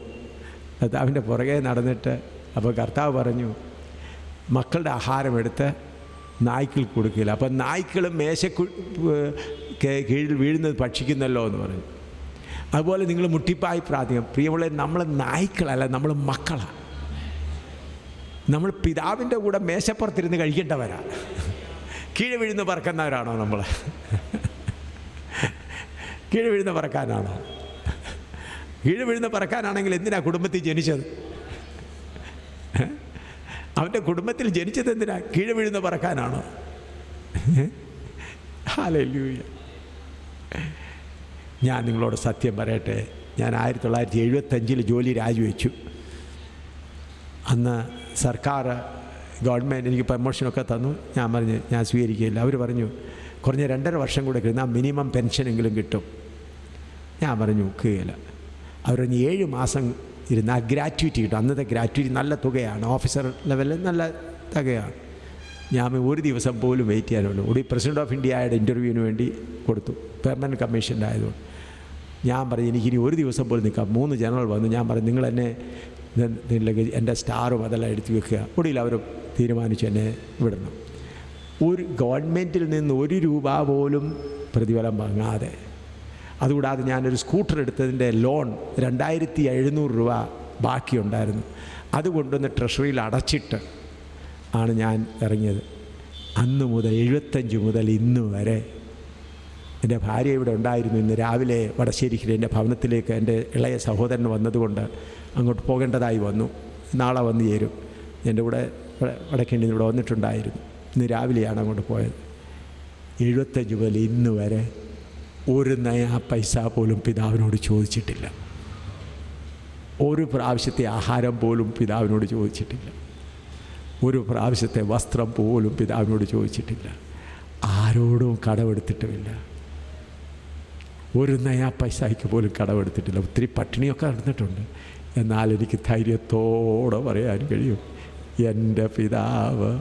കർത്താവിൻ്റെ പുറകെ നടന്നിട്ട് അപ്പോൾ കർത്താവ് പറഞ്ഞു, മക്കളുടെ ആഹാരം എടുത്ത് നായ്ക്കൾ കൊടുക്കില്ല, അപ്പം നായ്ക്കൾ കീഴിൽ വീഴുന്നത് ഭക്ഷിക്കുന്നല്ലോ എന്ന് പറഞ്ഞു. അതുപോലെ നിങ്ങൾ മുട്ടിപ്പായി പ്രാർത്ഥിക്കാം. പ്രിയമുള്ള, നമ്മൾ നായ്ക്കളല്ല, നമ്മൾ മക്കളാണ്. നമ്മൾ പിതാവിൻ്റെ കൂടെ മേശപ്പുറത്തിരുന്ന് കഴിക്കേണ്ടവരാ. കീഴ് വീഴുന്ന പറക്കുന്നവരാണോ നമ്മൾ? കീഴ് വീഴുന്ന പറക്കാനാണോ? കീഴ് വീഴുന്ന പറക്കാനാണെങ്കിൽ എന്തിനാ കുടുംബത്തിൽ ജനിച്ചത്? അവൻ്റെ കുടുംബത്തിൽ ജനിച്ചത് എന്തിനാ? കീഴ് വീഴുന്ന പറക്കാനാണോ? ഹല്ലേലൂയ. ഞാൻ നിങ്ങളോട് സത്യം പറയട്ടെ, ഞാൻ 1975 ജോലി രാജിവെച്ചു. അന്ന് സർക്കാർ ഗവൺമെൻറ് എനിക്ക് പ്രമോഷനൊക്കെ തന്നു. ഞാൻ പറഞ്ഞു ഞാൻ സ്വീകരിക്കുകയില്ല. അവർ പറഞ്ഞു കുറഞ്ഞ 2.5 വർഷം കൂടെ കഴിഞ്ഞാൽ മിനിമം പെൻഷനെങ്കിലും കിട്ടും. ഞാൻ പറഞ്ഞു ഒക്കുകയില്ല. അവർ 7 മാസം ഇരുന്ന് ആ ഗ്രാറ്റുവിറ്റി കിട്ടും. അന്നത്തെ ഗ്രാറ്റുവിറ്റി നല്ല തുകയാണ്, ഓഫീസർ ലെവലിൽ നല്ല തുകയാണ്. ഞാൻ ഒരു ദിവസം പോലും വെയിറ്റ് ചെയ്യാനുള്ളൂ. കൂടി പ്രസിഡൻറ്റ് ഓഫ് ഇന്ത്യയുടെ ഇൻ്റർവ്യൂവിന് വേണ്ടി കൊടുത്തു, പെർമനൻറ്റ് കമ്മീഷൻ്റെ ആയതുകൊണ്ട്. ഞാൻ പറഞ്ഞു എനിക്കിനി ഒരു ദിവസം പോലും നിൽക്കാം. 3 ജനറൽ വന്നു. ഞാൻ പറഞ്ഞു നിങ്ങൾ എന്നെ എൻ്റെ സ്റ്റാറും അതെല്ലാം എടുത്തു വെക്കുക. ഒടുവിൽ അവർ തീരുമാനിച്ചു എന്നെ വിടണം. ഒരു ഗവൺമെൻറ്റിൽ നിന്ന് 1 രൂപ പോലും പ്രതിഫലം വാങ്ങാതെ. അതുകൂടാതെ ഞാനൊരു സ്കൂട്ടർ എടുത്തതിൻ്റെ ലോൺ 2700 രൂപ ബാക്കിയുണ്ടായിരുന്നു. അതുകൊണ്ടൊന്ന് ട്രഷറിയിൽ അടച്ചിട്ട് ആണ് ഞാൻ ഇറങ്ങിയത്. അന്ന് മുതൽ 75 മുതൽ ഇന്ന് വരെ എൻ്റെ ഭാര്യ ഇവിടെ ഉണ്ടായിരുന്നു. ഇന്ന് രാവിലെ വടശ്ശേരിക്ക് എൻ്റെ ഭവനത്തിലേക്ക് എൻ്റെ ഇളയ സഹോദരൻ വന്നതുകൊണ്ട് അങ്ങോട്ട് പോകേണ്ടതായി വന്നു. നാളെ വന്നു ചേരും. എൻ്റെ കൂടെ വടക്കേണ്ടി ഇവിടെ വന്നിട്ടുണ്ടായിരുന്നു. ഇന്ന് രാവിലെയാണ് അങ്ങോട്ട് പോയത്. 75 മുതൽ ഇന്ന് വരെ ഒരു നയാ പൈസ പോലും പിതാവിനോട് ചോദിച്ചിട്ടില്ല. ഒരു പ്രാവശ്യത്തെ ആഹാരം പോലും പിതാവിനോട് ചോദിച്ചിട്ടില്ല. ഒരു പ്രാവശ്യത്തെ വസ്ത്രം പോലും പിതാവിനോട് ചോദിച്ചിട്ടില്ല. ആരോടും കടമെടുത്തിട്ടുമില്ല. ഒരു നയാ പൈസയ്ക്ക് പോലും കടമെടുത്തിട്ടില്ല. ഒത്തിരി പട്ടിണിയൊക്കെ നടന്നിട്ടുണ്ട്. എന്നാൽ എനിക്ക് ധൈര്യത്തോടെ പറയാൻ കഴിയും, എൻ്റെ പിതാവ്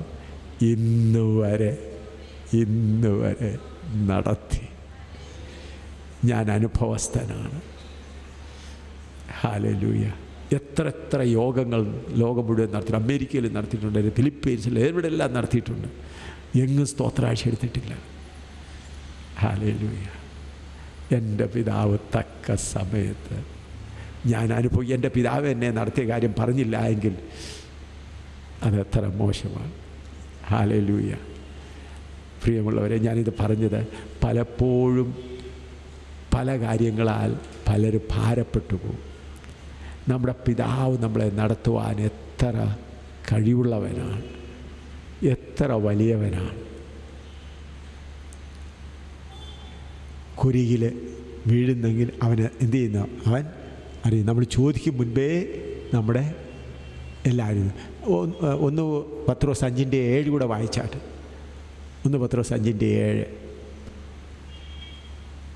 ഇന്ന് വരെ നടത്തി. ഞാൻ അനുഭവസ്ഥനാണ്. ഹല്ലേലൂയ. എത്ര യോഗങ്ങൾ ലോകം മുഴുവൻ നടത്തിയിട്ടുണ്ട്. അമേരിക്കയിൽ നടത്തിയിട്ടുണ്ട്, ഫിലിപ്പീൻസിൽ, എവിടെയെല്ലാം നടത്തിയിട്ടുണ്ട്. എങ്ങും സ്തോത്രാഴ്ച എടുത്തിട്ടില്ല. ഹല്ലേലൂയ. എൻ്റെ പിതാവ് തക്ക സമയത്ത് ഞാൻ എൻ്റെ പിതാവ് എന്നെ നടത്തിയ കാര്യം പറഞ്ഞില്ല എങ്കിൽ അതെത്ര മോശമാണ്. ഹല്ലേലൂയ. പ്രിയമുള്ളവരെ, ഞാനിത് പറഞ്ഞത് പലപ്പോഴും പല കാര്യങ്ങളാൽ പലരും ഭാരപ്പെട്ടു പോകും. നമ്മുടെ പിതാവ് നമ്മളെ നടത്തുവാൻ എത്ര കഴിവുള്ളവനാണ്, എത്ര വലിയവനാണ്. കുരികിൽ വീഴുന്നെങ്കിൽ അവന് എന്ത് ചെയ്യുന്നു? അവൻ അറിയും. നമ്മൾ ചോദിക്കും മുൻപേ നമ്മുടെ എല്ലാവരും 1 പത്രോസ് 5:7 കൂടെ വായിച്ചാട്ട്. 1 പത്രോസ് 5:7,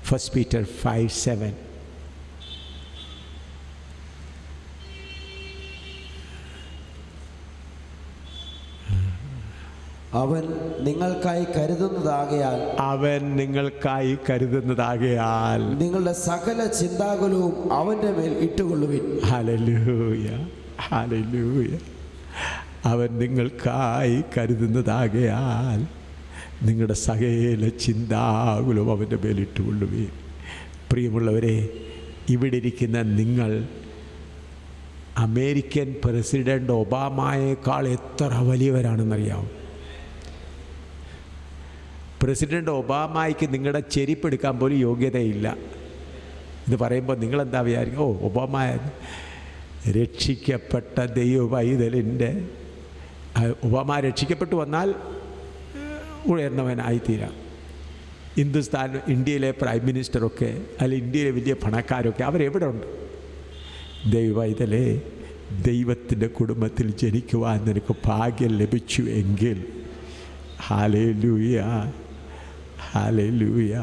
1 Peter 5:7. അവൻ നിങ്ങൾക്കായി കരുതുന്നതാകയാൽ നിങ്ങളുടെ സകല ചിന്താകുലവും അവൻ്റെ മേൽ ഇട്ടുകൊള്ളുവിൻ. Hallelujah, hallelujah. അവൻ നിങ്ങൾക്കായി കരുതുന്നതാകയാൽ നിങ്ങളുടെ സകല ചിന്താകുലവും അവൻ്റെ മേൽ ഇട്ടുകൊള്ളുവിൻ. പ്രിയമുള്ളവരെ, ഇവിടെ ഇരിക്കുന്ന നിങ്ങൾ അമേരിക്കൻ പ്രസിഡന്റ് ഒബാമയേക്കാൾ എത്ര വലിയവരാണെന്നറിയാവും. പ്രസിഡന്റ് ഒബാമയ്ക്ക് നിങ്ങളുടെ ചെരിപ്പെടുക്കാൻ പോലും യോഗ്യതയില്ല. ഇത് പറയുമ്പോൾ നിങ്ങളെന്താ വിചാരിക്കും? ഒബാമ രക്ഷിക്കപ്പെട്ട ദൈവപൈതലിൻ്റെ ഒബാമ രക്ഷിക്കപ്പെട്ടു വന്നാൽ ഉയർന്നവനായിത്തീരാം. ഇന്ത്യയിലെ പ്രൈം മിനിസ്റ്ററൊക്കെ അല്ലെങ്കിൽ ഇന്ത്യയിലെ വലിയ പണക്കാരൊക്കെ അവരെവിടെ ഉണ്ട്? ദൈവപൈതലേ, ദൈവത്തിൻ്റെ കുടുംബത്തിൽ ജനിക്കുവാൻ നിനക്ക് ഭാഗ്യം ലഭിച്ചു എങ്കിൽ ഹല്ലേലൂയ, ഹല്ലേലൂയ.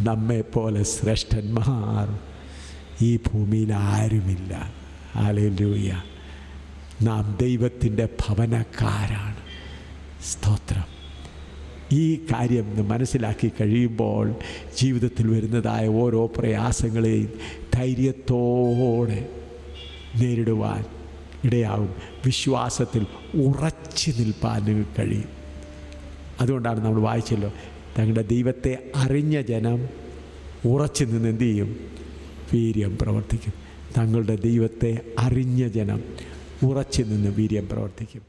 നമ്മെപ്പോലെ ശ്രേഷ്ഠന്മാർ ഈ ഭൂമിയിൽ ആരുമില്ല. ഹല്ലേലൂയ. നാം ദൈവത്തിൻ്റെ ഭവനക്കാരാണ്. സ്തോത്രം. ഈ കാര്യം മനസ്സിലാക്കി കഴിയുമ്പോൾ ജീവിതത്തിൽ വരുന്നതായ ഓരോ പ്രയാസങ്ങളെയും ധൈര്യത്തോടെ നേരിടുവാൻ ഇടയാകും. വിശ്വാസത്തിൽ ഉറച്ചു നിൽപ്പാൻ നിങ്ങൾക്ക് കഴിയും. അതുകൊണ്ടാണ് നമ്മൾ വായിച്ചല്ലോ, തങ്ങളുടെ ദൈവത്തെ അറിഞ്ഞ ജനം ഉറച്ചു നിന്ന് എന്തു ചെയ്യും? വീര്യം പ്രവർത്തിക്കും. തങ്ങളുടെ ദൈവത്തെ അറിഞ്ഞ ജനം ഉറച്ചു നിന്ന് വീര്യം പ്രവർത്തിക്കും.